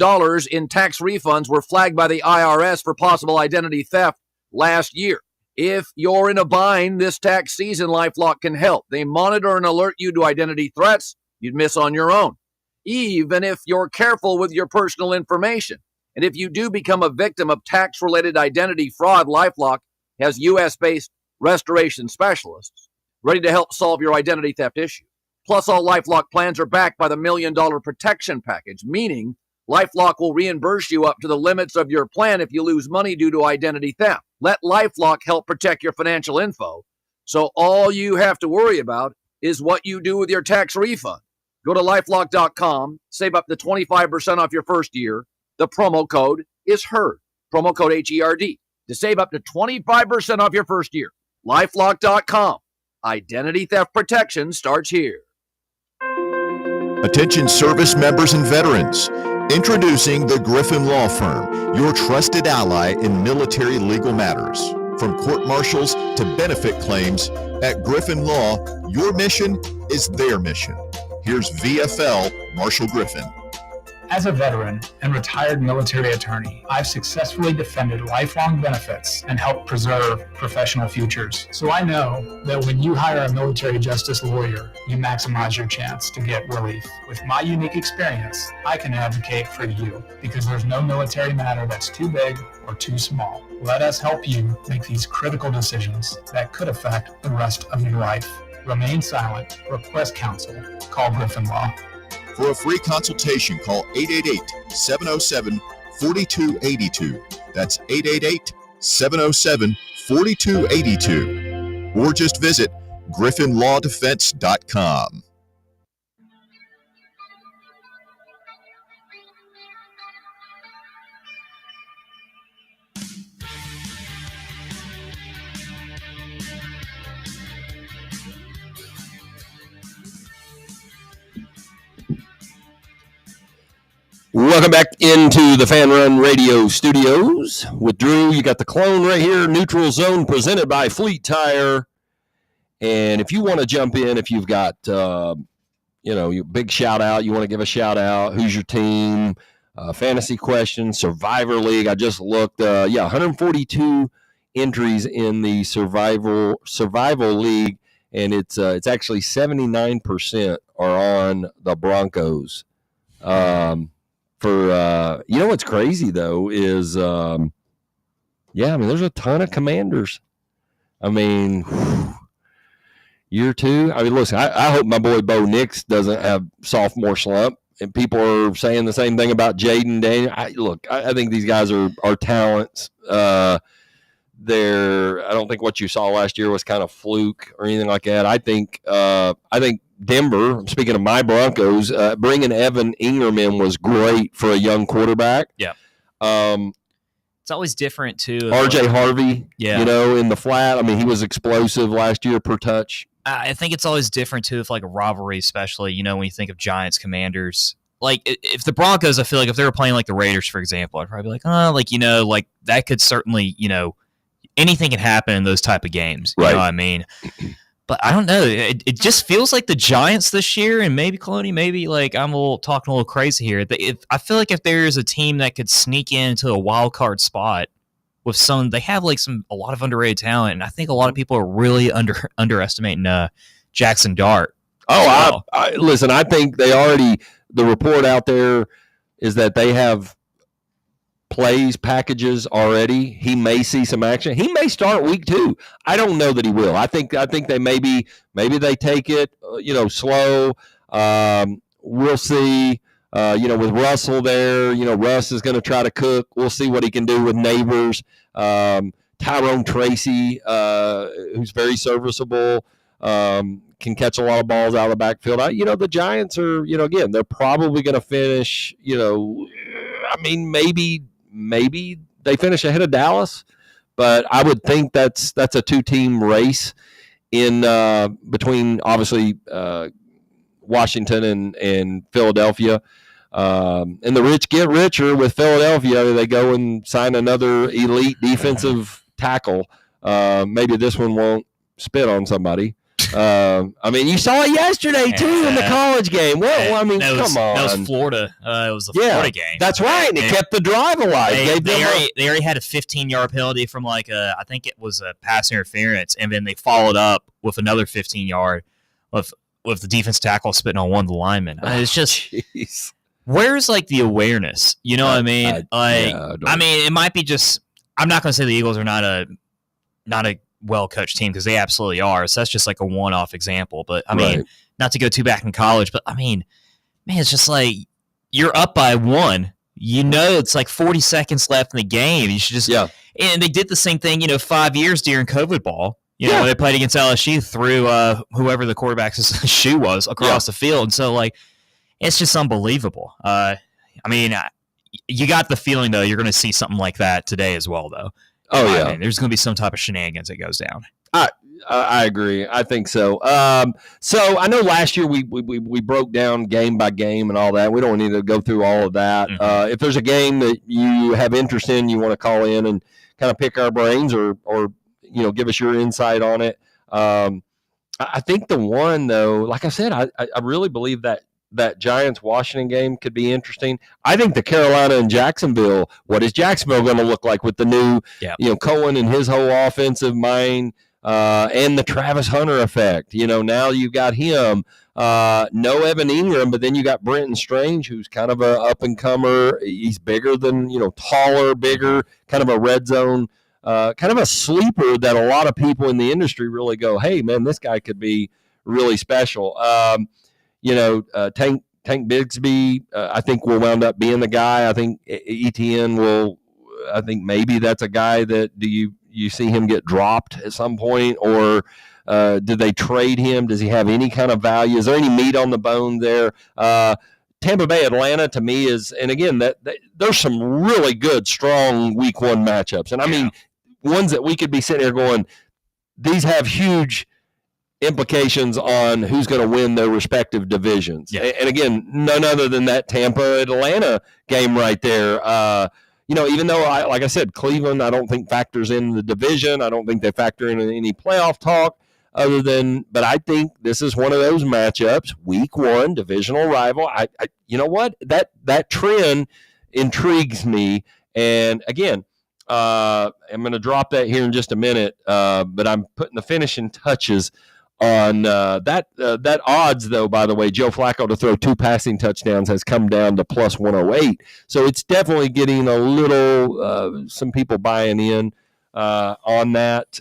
N: in tax refunds were flagged by the IRS for possible identity theft last year. If you're in a bind this tax season, LifeLock can help. They monitor and alert you to identity threats you'd miss on your own, even if you're careful with your personal information. And if you do become a victim of tax-related identity fraud, LifeLock has U.S.-based restoration specialists ready to help solve your identity theft issue. Plus, all LifeLock plans are backed by the $1 Million Protection Package, meaning LifeLock will reimburse you up to the limits of your plan if you lose money due to identity theft. Let LifeLock help protect your financial info, so all you have to worry about is what you do with your tax refund. Go to LifeLock.com, save up to 25% off your first year. The promo code is HERD, promo code HERD, to save up to 25% off your first year. LifeLock.com. Identity theft protection starts here.
O: Attention service members and veterans. Introducing the Griffin Law Firm, your trusted ally in military legal matters. From court martials to benefit claims, at Griffin Law, your mission is their mission. Here's VFL Marshall Griffin.
P: As a veteran and retired military attorney, I've successfully defended lifelong benefits and helped preserve professional futures. So I know that when you hire a military justice lawyer, you maximize your chance to get relief. With my unique experience, I can advocate for you because there's no military matter that's too big or too small. Let us help you make these critical decisions that could affect the rest of your life. Remain silent. Request counsel. Call Griffin Law.
O: For a free consultation, call 888-707-4282. That's 888-707-4282. Or just visit griffinlawdefense.com.
A: Welcome back into the Fan Run Radio studios with Drew. You got the clone right here, Neutral Zone, presented by Fleet Tire. And if you want to jump in, if you've got, your big shout out, you want to give a shout out, who's your team, fantasy questions, Survivor League. I just looked, 142 entries in the Survival League, and it's actually 79% are on the Broncos. What's crazy though is, there's a ton of Commanders. Year two. Listen, I hope my boy Bo Nix doesn't have sophomore slump. And people are saying the same thing about Jaden Daniel. I think these guys are talents. I don't think what you saw last year was kind of fluke or anything like that. I think Denver, speaking of my Broncos, bringing Evan Ingram in was great for a young quarterback.
B: Yeah. It's always different, too.
A: RJ Harvey,
B: yeah.
A: In the flat. He was explosive last year per touch.
B: I think it's always different, too, if like a rivalry, especially, when you think of Giants, Commanders. like if the Broncos, I feel like if they were playing like the Raiders, for example, I'd probably be like, oh, like, like that could certainly, anything can happen in those type of games. You know what I mean? But I don't know. It just feels like the Giants this year, and maybe Clooney, maybe like I'm talking a little crazy here. I feel like if there is a team that could sneak into a wild card spot with they have like a lot of underrated talent, and I think a lot of people are really underestimating Jackson Dart.
A: Oh, listen, I think the report out there is that they have packages already. He may see some action. He may start week 2. I don't know that he will. I think they maybe they take it, slow. We'll see. With Russell there, Russ is going to try to cook. We'll see what he can do with Neighbors. Tyrone Tracy, who's very serviceable, can catch a lot of balls out of the backfield. The Giants are, again, they're probably going to finish, maybe they finish ahead of Dallas, but I would think that's a 2-team race in between, obviously, Washington and Philadelphia. And the rich get richer with Philadelphia. They go and sign another elite defensive tackle. Maybe this one won't spit on somebody. You saw it yesterday too in the college game. Well, come on.
B: That was Florida. It was the Florida game.
A: That's right. And it kept the drive alive.
B: They already had a 15-yard penalty from I think it was a pass interference, and then they followed up with another 15-yard with the defense tackle spitting on one of the linemen. It's just, where's the awareness? You know what I mean? It might be just. I'm not going to say the Eagles are not a well-coached team, because they absolutely are. So that's just a one-off example. But not to go too back in college, but man, it's just you're up by 1. It's 40 seconds left in the game. You should just And they did the same thing, 5 years during COVID ball. They played against LSU, threw whoever the quarterback's shoe was across the field. And so it's just unbelievable. You got the feeling though you're going to see something like that today as well, though. There's going to be some type of shenanigans that goes down.
A: I agree. I think so. So I know last year we broke down game by game and all that. We don't need to go through all of that. If there's a game that you have interest in, you want to call in and kind of pick our brains or give us your insight on it. I think the one though, like I said, I really believe that Giants-Washington game could be interesting. I think the Carolina and Jacksonville, what is Jacksonville going to look like with the new, Cohen and his whole offensive mind, and the Travis Hunter effect? Now you've got him, no Evan Ingram, but then you got Brenton Strange, who's kind of a up-and-comer. He's bigger than, taller, bigger, kind of a red zone, kind of a sleeper that a lot of people in the industry really go, hey, man, this guy could be really special. Tank Bigsby, I think will wound up being the guy. I think ETN will. I think maybe that's a guy that do you see him get dropped at some point, or did they trade him? Does he have any kind of value? Is there any meat on the bone there? Tampa Bay, Atlanta, to me is, and again, that there's some really good, strong Week 1 matchups, and I mean ones that we could be sitting here going, these have huge implications on who's going to win their respective divisions. And again, none other than that Tampa-Atlanta game right there. Even though, like I said, Cleveland, I don't think factors in the division. I don't think they factor in any playoff talk but I think this is one of those matchups, Week 1, divisional rival. You know what? That trend intrigues me. And again, I'm going to drop that here in just a minute, but I'm putting the finishing touches on that odds, though, by the way, Joe Flacco to throw 2 passing touchdowns has come down to plus 108. So it's definitely getting a little, some people buying in on that.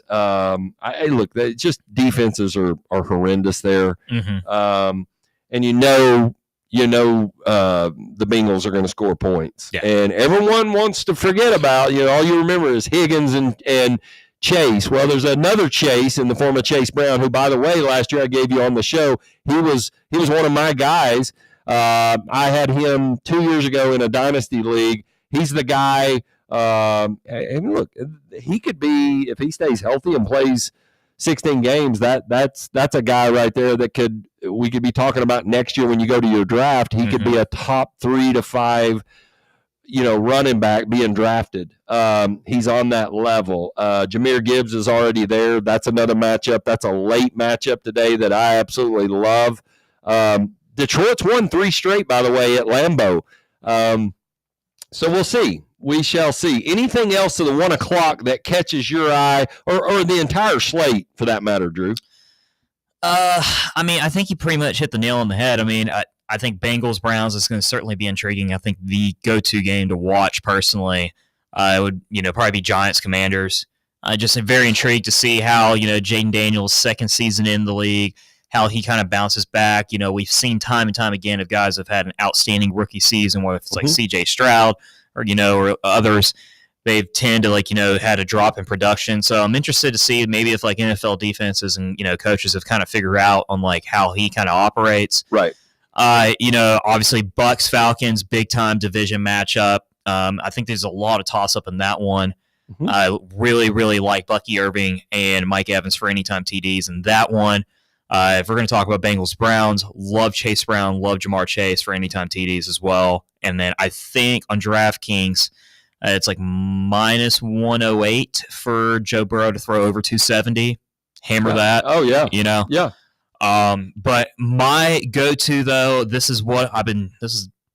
A: Look, just defenses are horrendous there. And the Bengals are going to score points. And everyone wants to forget about, all you remember is Higgins and Chase. Well, there's another Chase in the form of Chase Brown, who, by the way, last year I gave you on the show. He was one of my guys. I had him 2 years ago in a dynasty league. He's the guy. And look, he could be, if he stays healthy and plays 16 games, that's a guy right there that we could be talking about next year when you go to your draft. He could be a top 3 to 5, running back being drafted. He's on that level. Jahmyr Gibbs is already there. That's another matchup. That's a late matchup today that I absolutely love. Detroit's won 3 straight, by the way, at Lambeau. So we'll see. We shall see. Anything else to the 1 o'clock that catches your eye, or the entire slate for that matter, Drew?
B: I think you pretty much hit the nail on the head. I think Bengals-Browns is going to certainly be intriguing. I think the go-to game to watch personally would, probably be Giants-Commanders. Just very intrigued to see how, Jaden Daniels' second season in the league, how he kind of bounces back. We've seen time and time again of guys that have had an outstanding rookie season, whether it's like C.J. Stroud or others. They've tend to had a drop in production. So I'm interested to see maybe if NFL defenses and, coaches have kind of figured out on how he kind of operates.
A: Right.
B: Obviously Bucks Falcons, big time division matchup. I think there's a lot of toss up in that one. I really, really like Bucky Irving and Mike Evans for anytime TDs in that one. If we're going to talk about Bengals Browns, love Chase Brown, love Jamar Chase for anytime TDs as well. And then I think on DraftKings, it's minus 108 for Joe Burrow to throw over 270. Hammer that.
A: Oh yeah.
B: Yeah. But my go-to though, this is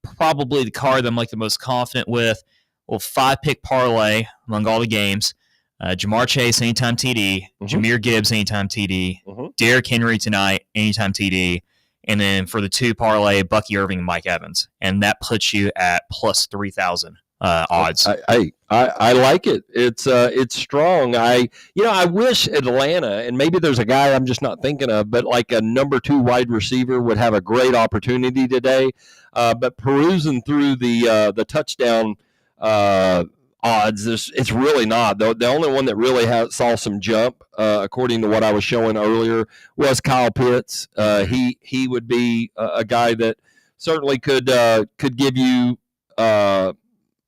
B: probably the card that I'm the most confident with. Well, 5-pick parlay among all the games. Jamar Chase, anytime TD. Jahmyr Gibbs, anytime TD. Derrick Henry tonight, anytime TD. And then for the 2 parlay, Bucky Irving and Mike Evans. And that puts you at plus 3,000 odds.
A: I like it. It's strong. I wish Atlanta, and maybe there's a guy I'm just not thinking of, but a number 2 wide receiver would have a great opportunity today. But perusing through the touchdown odds, it's really not. The only one that really saw some jump, according to what I was showing earlier, was Kyle Pitts. He would be a guy that certainly could give you a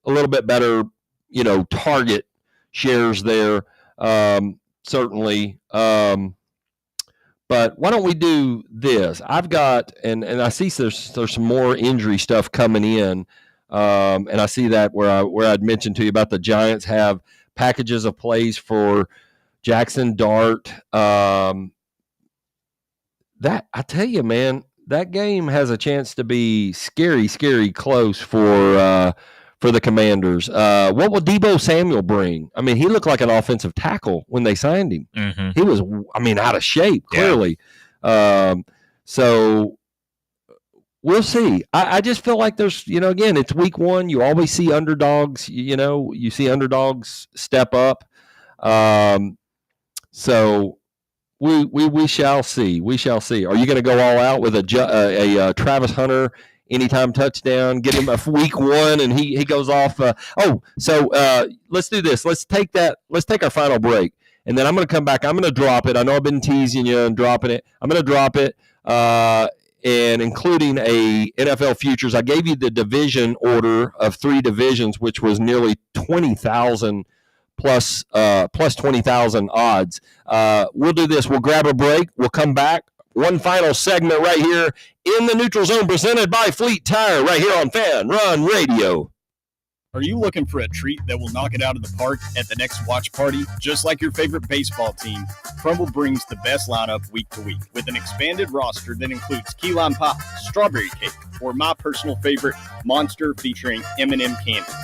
A: little bit better, target shares there, certainly. But why don't we do this? I've got, and I see there's some more injury stuff coming in. And I see that where I'd mentioned to you about the Giants have packages of plays for Jackson Dart. That I tell you, man, that game has a chance to be scary close for the Commanders. What will Deebo Samuel bring? He looked like an offensive tackle when they signed him. He was, out of shape, clearly. Yeah. So we'll see. I just feel like there's, again, it's week 1. You always see underdogs, you see underdogs step up. So we shall see. We shall see. Are you going to go all out with a Travis Hunter anytime touchdown, get him a week 1 and he goes off? Let's do this. Let's take our final break. And then I'm going to come back. I'm going to drop it. I know I've been teasing you and dropping it. I'm going to drop it. And including a NFL futures. I gave you the division order of 3 divisions, which was nearly 20,000 plus 20,000 odds. We'll do this. We'll grab a break. We'll come back. One final segment right here in the Neutral Zone, presented by Fleet Tire, right here on Fan Run Radio.
F: Are you looking for a treat that will knock it out of the park at the next watch party? Just like your favorite baseball team, Crumble brings the best lineup week to week with an expanded roster that includes key lime pie, strawberry cake, or my personal favorite, Monster featuring M&M candies.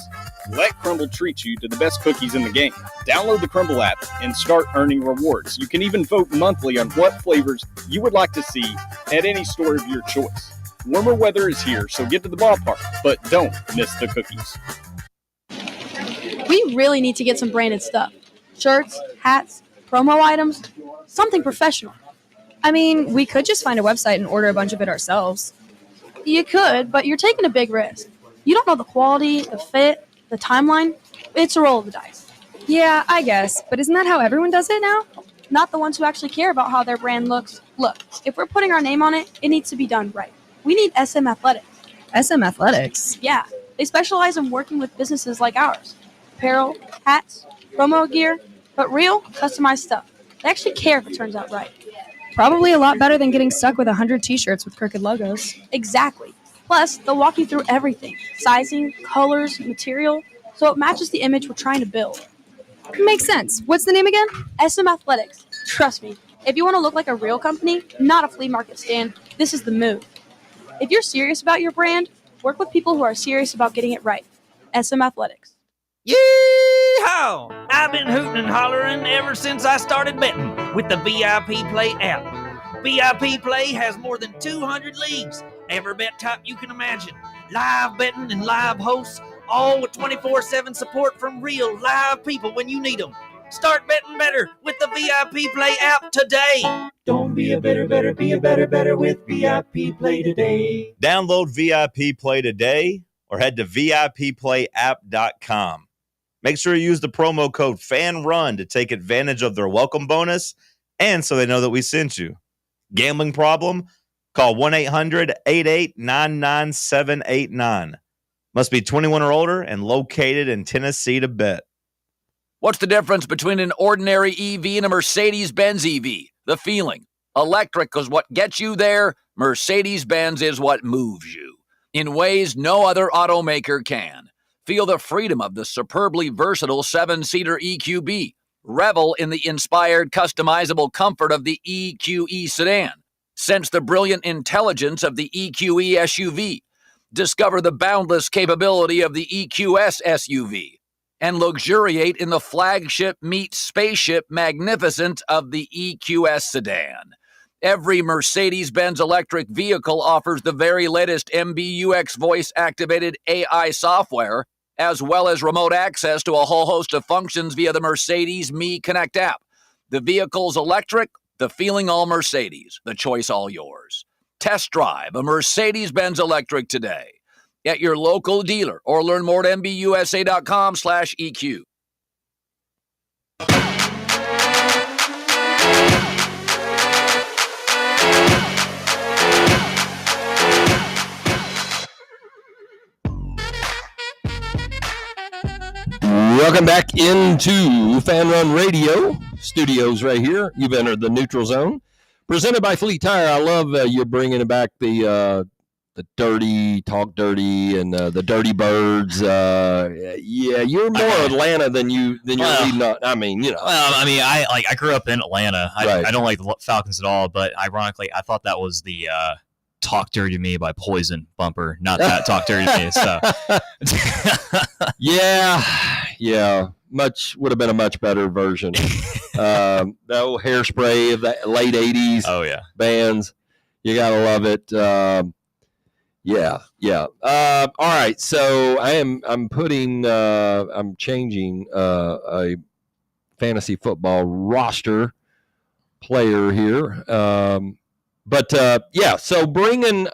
F: Let Crumble treat you to the best cookies in the game. Download the Crumble app and start earning rewards. You can even vote monthly on what flavors you would like to see at any store of your choice. Warmer weather is here, so get to the ballpark, but don't miss the cookies.
Q: We really need to get some branded stuff. Shirts, hats, promo items, something professional.
R: We could just find a website and order a bunch of it ourselves.
Q: You could, but you're taking a big risk. You don't know the quality, the fit, the timeline. It's a roll of the dice.
R: Yeah, I guess, but isn't that how everyone does it now?
Q: Not the ones who actually care about how their brand looks. Look, if we're putting our name on it, it needs to be done right. We need SM Athletics.
R: SM Athletics?
Q: Yeah, they specialize in working with businesses like ours. Apparel, hats, promo gear, but real, customized stuff. They actually care if it turns out right.
R: Probably a lot better than getting stuck with 100 t-shirts with crooked logos.
Q: Exactly. Plus, they'll walk you through everything. Sizing, colors, material, so it matches the image we're trying to build.
R: Makes sense. What's the name again?
Q: SM Athletics. Trust me, if you want to look like a real company, not a flea market stand, this is the move. If you're serious about your brand, work with people who are serious about getting it right. SM Athletics.
S: Yee-haw! I've been hooting and hollering ever since I started betting with the VIP Play app. VIP Play has more than 200 leagues, every bet type you can imagine, live betting and live hosts, all with 24/7 support from real live people when you need them. Start betting better with the VIP Play app today.
C: Don't be a better, be a better with VIP Play today.
E: Download VIP Play today or head to VIPPlayApp.com. Make sure you use the promo code FANRUN to take advantage of their welcome bonus and so they know that we sent you. Gambling problem? Call 1-800-88-99789. Must be 21 or older and located in Tennessee to bet.
N: What's the difference between an ordinary EV and a Mercedes-Benz EV? The feeling. Electric is what gets you there. Mercedes-Benz is what moves you in ways no other automaker can. Feel the freedom of the superbly versatile 7-seater EQB. Revel in the inspired, customizable comfort of the EQE sedan. Sense the brilliant intelligence of the EQE SUV. Discover the boundless capability of the EQS SUV. And luxuriate in the flagship meets spaceship magnificence of the EQS sedan. Every Mercedes-Benz electric vehicle offers the very latest MBUX voice-activated AI software, as well as remote access to a whole host of functions via the Mercedes Me Connect app. The vehicle's electric, the feeling all Mercedes, the choice all yours. Test drive a Mercedes-Benz electric today at your local dealer or learn more at MBUSA.com/EQ.
A: Welcome back into Fan Run Radio studios right here. You've entered the neutral zone. Presented by Fleet Tire. I love you bringing back the dirty, talk dirty, and the dirty birds. Yeah, you're more Atlanta than you're leading on. I mean, you know.
B: Well, I mean, I grew up in Atlanta.
A: Right.
B: I don't like the Falcons at all, but ironically, I thought that was the "Talk Dirty to Me" by Poison bumper, not that "Talk Dirty to Me." So,
A: yeah, would have been a much better version. That old Hairspray of the late '80s.
B: Oh yeah,
A: bands. You gotta love it. Yeah. All right. So I'm changing a fantasy football roster player here. So bringing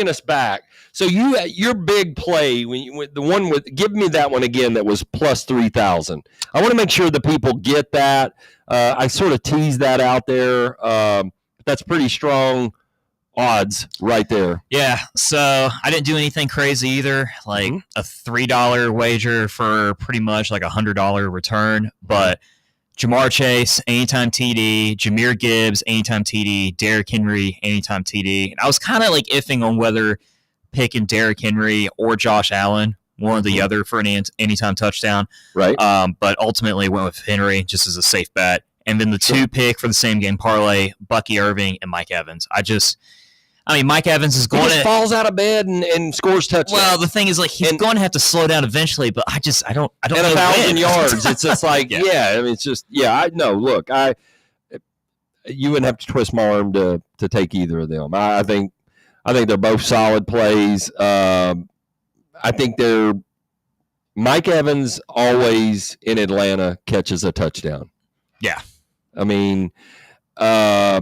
A: us back. So your big play give me that one again. That was plus 3,000. I want to make sure the people get that. I sort of teased that out there. That's pretty strong odds right there.
B: Yeah, so I didn't do anything crazy either, like a $3 wager for pretty much like $100 return, but Jamar Chase, anytime TD, Jahmyr Gibbs, anytime TD, Derrick Henry, anytime TD. And I was kind of like iffing on whether picking Derrick Henry or Josh Allen, one or the other for an anytime touchdown.
A: Right.
B: But ultimately went with Henry just as a safe bet. And then the two pick for the same game parlay, Bucky Irving and Mike Evans. Mike Evans is going to
A: falls out of bed and scores touchdowns.
B: Well, the thing is, like, he's going to have to slow down eventually, but I don't
A: and
B: know
A: 1,000
B: when.
A: yards. It's just like, I mean, it's just, I know. Look, you wouldn't have to twist my arm to take either of them. I think they're both solid plays. I think Mike Evans always in Atlanta catches a touchdown.
B: Yeah.
A: I mean, I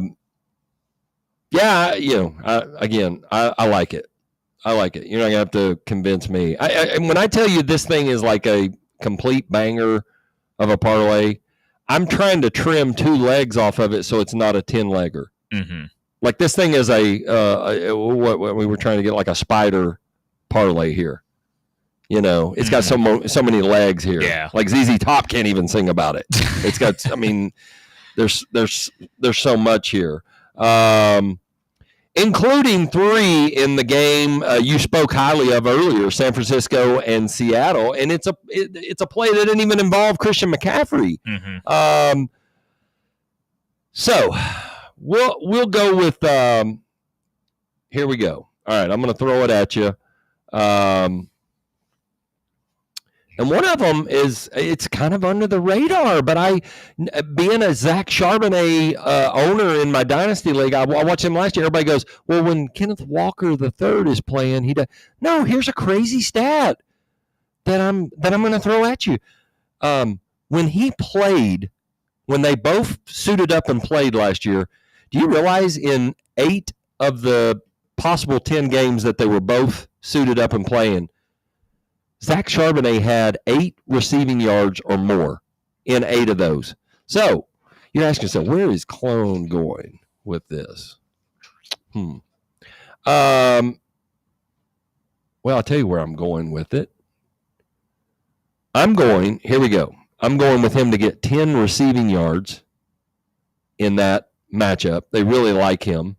A: like it. I like it. You're not going to have to convince me. When I tell you this thing is like a complete banger of a parlay, I'm trying to trim 2 legs off of it so it's not a 10-legger.
B: Mm-hmm.
A: Like this thing is what we were trying to get, like a spider parlay here. You know, it's got so many legs here.
B: Yeah.
A: Like ZZ Top can't even sing about it. It's got, There's so much here, including 3 in the game you spoke highly of earlier, San Francisco and Seattle, and it's a play that didn't even involve Christian McCaffrey.
B: Mm-hmm.
A: So we'll go with here we go. All right, I'm going to throw it at you. And one of them it's kind of under the radar, but being a Zach Charbonnet owner in my Dynasty League, I watched him last year. Everybody goes, well, when Kenneth Walker III is playing, he does. No, here's a crazy stat that I'm going to throw at you. When he played, when they both suited up and played last year, do you realize in 8 of the possible 10 games that they were both suited up and playing, Zach Charbonnet had 8 receiving yards or more in 8 of those. So you're asking yourself, where is Clone going with this? Well, I'll tell you where I'm going with it. Here we go. I'm going with him to get 10 receiving yards in that matchup. They really like him.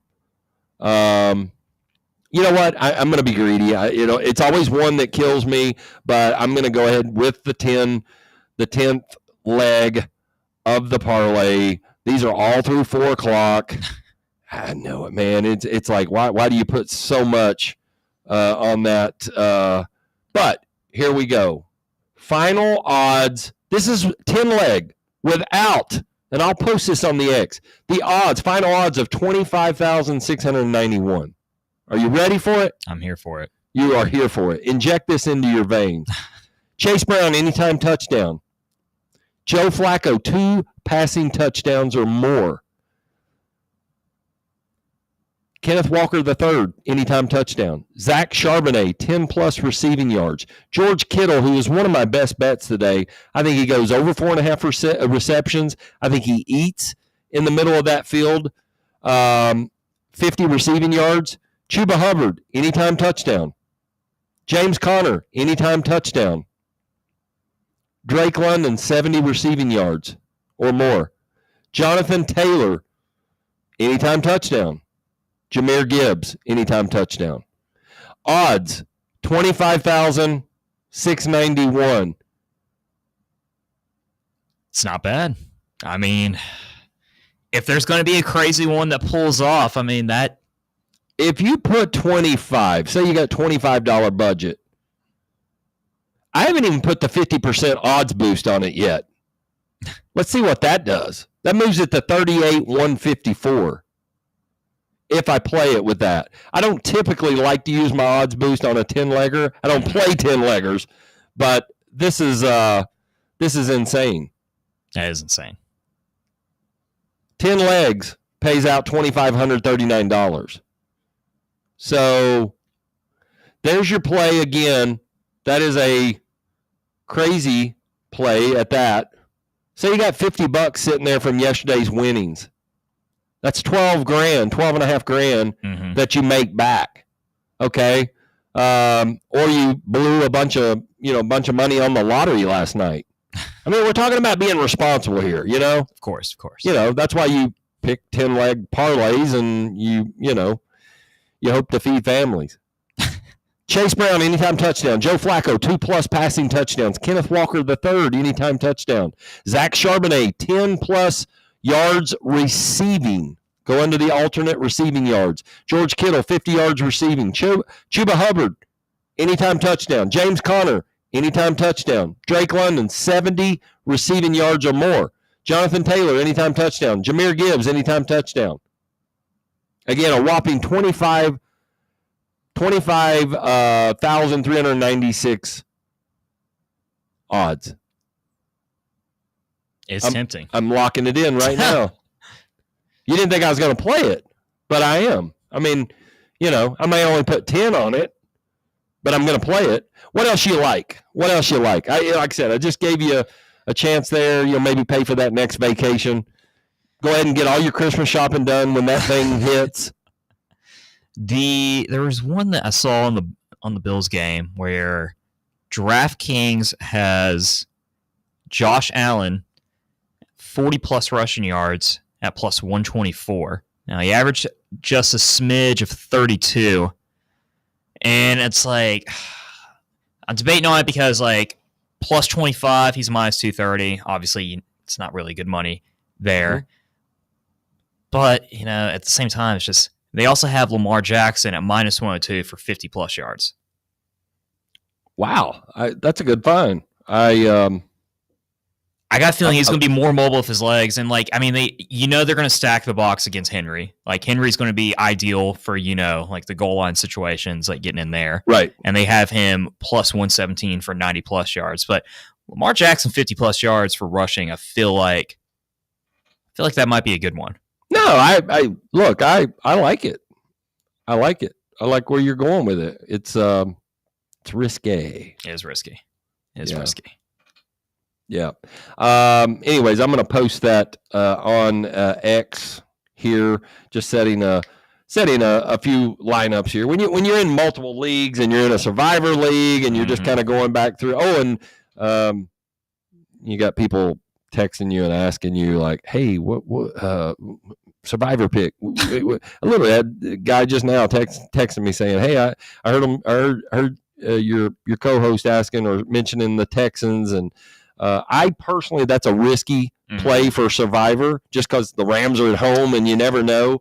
A: You know what? I'm going to be greedy. It's always one that kills me, but I'm going to go ahead with the 10th leg of the parlay. These are all through 4 o'clock. I know it, man. It's like, why do you put so much on that? But here we go. Final odds. This is 10 leg without, and I'll post this on the X. The odds, final odds of 25,691. Are you ready for it?
B: I'm here for it.
A: You are here for it. Inject this into your veins. Chase Brown, anytime touchdown. Joe Flacco, 2 passing touchdowns or more. Kenneth Walker III, anytime touchdown. Zach Charbonnet, 10-plus receiving yards. George Kittle, who is one of my best bets today. I think he goes over 4.5 receptions. I think he eats in the middle of that field. 50 receiving yards. Chuba Hubbard, anytime touchdown. James Conner, anytime touchdown. Drake London, 70 receiving yards or more. Jonathan Taylor, anytime touchdown. Jahmyr Gibbs, anytime touchdown. Odds, 25,691.
B: It's not bad. I mean, if there's going to be a crazy one that pulls off, I mean, that.
A: If you put 25, say you got $25 budget, I haven't even put the 50% odds boost on it yet. Let's see what that does. That moves it to 38,154 if I play it with that. I don't typically like to use my odds boost on a 10-legger. I don't play 10-leggers, but this is insane.
B: That is insane.
A: 10 legs pays out $2,539. So there's your play again. That is a crazy play at that. Say you got $50 sitting there from yesterday's winnings. That's $12,500 that you make back. Okay. Or you blew a bunch of money on the lottery last night. I mean, we're talking about being responsible here, Of
B: course.
A: That's why you pick 10-leg parlays and you hope to feed families. Chase Brown, anytime touchdown. Joe Flacco, 2+ passing touchdowns. Kenneth Walker III, anytime touchdown. Zach Charbonnet, 10+ yards receiving. Go into the alternate receiving yards. George Kittle, 50 yards receiving. Chuba Hubbard, anytime touchdown. James Conner, anytime touchdown. Drake London, 70 receiving yards or more. Jonathan Taylor, anytime touchdown. Jahmyr Gibbs, anytime touchdown. Again, a whopping 25,396 odds.
B: It's tempting.
A: I'm locking it in right now. You didn't think I was going to play it, but I am. I mean, I may only put 10 on it, but I'm going to play it. What else you like? Like I said, I just gave you a chance there. You'll maybe pay for that next vacation. Go ahead and get all your Christmas shopping done when that thing hits.
B: There was one that I saw on the Bills game where DraftKings has Josh Allen 40-plus rushing yards at plus 124. Now, he averaged just a smidge of 32. And it's like, I'm debating on it because, like, plus 25, he's minus 230. Obviously, it's not really good money there.
A: Mm-hmm.
B: But, you know, at the same time, it's just, they also have Lamar Jackson at minus 102 for 50-plus yards.
A: Wow. That's a good find. I
B: got a feeling he's going to be more mobile with his legs. And, like, I mean, they're going to stack the box against Henry. Like, Henry's going to be ideal for, like the goal line situations, like getting in there.
A: Right.
B: And they have him plus 117 for 90-plus yards. But Lamar Jackson, 50-plus yards for rushing, I feel like that might be a good one.
A: No, I like it. I like it. I like where you're going with it. It's risque.
B: It is risky. Risky.
A: Yeah. Anyways, I'm going to post that on X here, just setting a few lineups here. When you're in multiple leagues and you're in a survivor league and you're just kind of going back through. Oh, and you got people texting you and asking you like, "Hey, what survivor pick?" I literally had a guy just now texting me saying, "Hey, I heard your co-host asking or mentioning the Texans and." I personally, that's a risky play for Survivor just because the Rams are at home and you never know.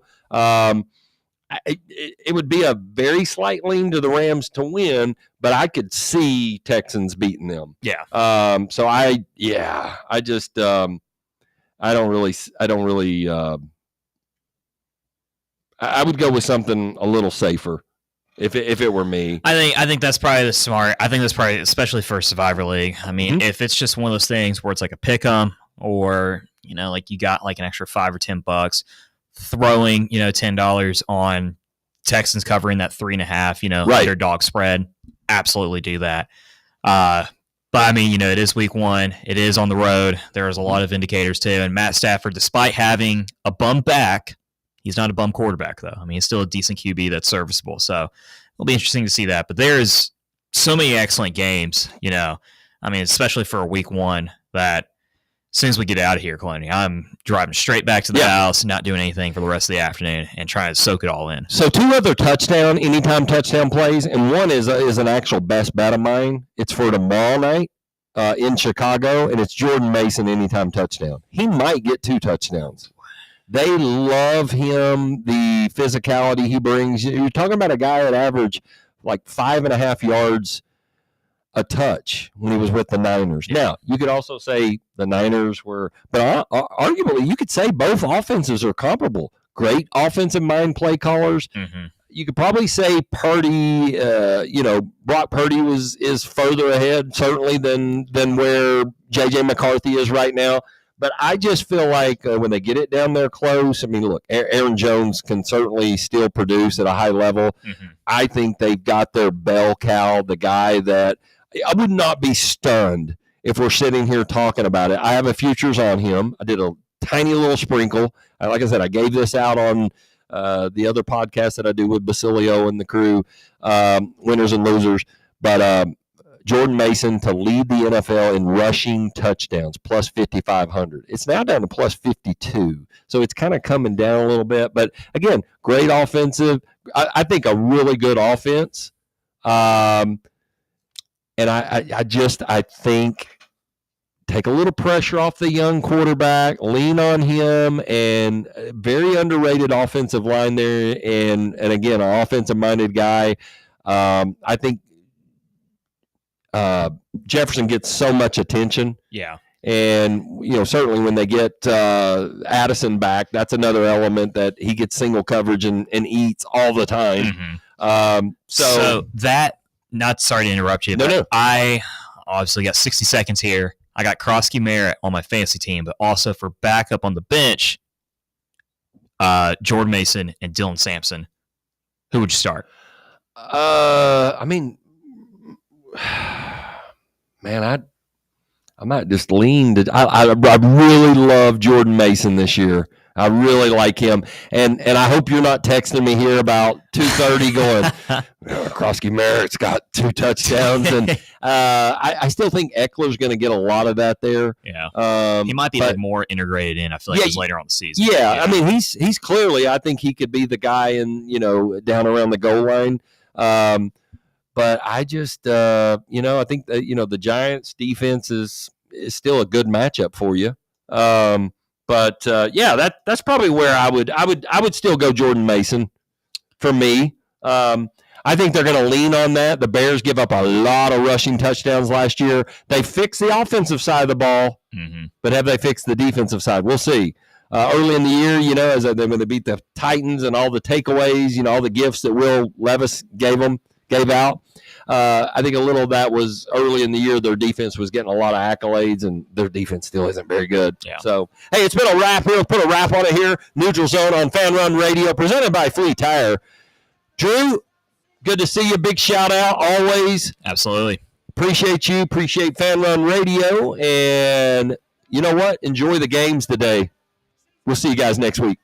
A: It would be a very slight lean to the Rams to win, but I could see Texans beating them.
B: Yeah.
A: So I just I would go with something a little safer. If it were me,
B: I think that's probably the smart. I think that's probably, especially for a Survivor League. I mean, if it's just one of those things where it's like a pick 'em, or like you got like an extra $5 or $10, throwing $10 on Texans covering that 3.5
A: right.
B: underdog spread, absolutely do that. But I mean, it is week 1. It is on the road. There's a lot of indicators too. And Matt Stafford, despite having a bum back, he's not a bum quarterback, though. I mean, he's still a decent QB that's serviceable. So it'll be interesting to see that. But there's so many excellent games, I mean, especially for a week 1 that as soon as we get out of here, Clooney, I'm driving straight back to the house, not doing anything for the rest of the afternoon and trying to soak it all in.
A: So 2 other anytime touchdown plays, and one is an actual best bet of mine. It's for tomorrow night in Chicago, and it's Jordan Mason anytime touchdown. He might get 2 touchdowns. They love him, the physicality he brings. You're talking about a guy that averaged like 5.5 yards a touch when he was with the Niners. Yeah. Now, you could also say the Niners were, but arguably you could say both offenses are comparable. Great offensive mind play callers.
B: Mm-hmm.
A: You could probably say Purdy, Brock Purdy is further ahead certainly than where J.J. McCarthy is right now. But I just feel like when they get it down there close, I mean, look, Aaron Jones can certainly still produce at a high level.
B: Mm-hmm.
A: I think they've got their bell cow, the guy that I would not be stunned if we're sitting here talking about it. I have a futures on him. I did a tiny little sprinkle. Like I said, I gave this out on the other podcast that I do with Basilio and the crew, Winners and Losers. But Jordan Mason to lead the NFL in rushing touchdowns, plus 5,500. It's now down to plus 52. So it's kind of coming down a little bit. But, again, great offensive. I think a really good offense. And I think take a little pressure off the young quarterback, lean on him, and very underrated offensive line there. And again, an offensive-minded guy. I think Jefferson gets so much attention.
B: Yeah.
A: And, certainly when they get Addison back, that's another element that he gets single coverage and eats all the time.
B: Mm-hmm. So that, not sorry to interrupt you, but I obviously got 60 seconds here. I got Krosky Merritt on my fantasy team, but also for backup on the bench, Jordan Mason and Dylan Sampson. Who would you start?
A: I mean, man, I might just lean to. I really love Jordan Mason this year. I really like him, and I hope you're not texting me here about 2:30 going, Krosky Merritt's got 2 touchdowns, and I still think Eckler's going to get a lot of that there.
B: Yeah, he might be like more integrated in. I feel like it was later on in the season.
A: Yeah, I mean he's clearly. I think he could be the guy in down around the goal line. But I just I think that, the Giants defense is still a good matchup for you. But that's probably where I would still go Jordan Mason for me. I think they're going to lean on that. The Bears give up a lot of rushing touchdowns last year. They fixed the offensive side of the ball, but have they fixed the defensive side? We'll see. Early in the year, as they're going to beat the Titans and all the takeaways, all the gifts that Will Levis gave out. I think a little of that was early in the year. Their defense was getting a lot of accolades, and their defense still isn't very good.
B: Yeah.
A: So, hey, it's been a wrap here. We'll put a wrap on it here. Neutral Zone on Fan Run Radio, presented by Flea Tire. Drew, good to see you. Big shout out always.
B: Absolutely.
A: Appreciate you. Appreciate Fan Run Radio. And you know what? Enjoy the games today. We'll see you guys next week.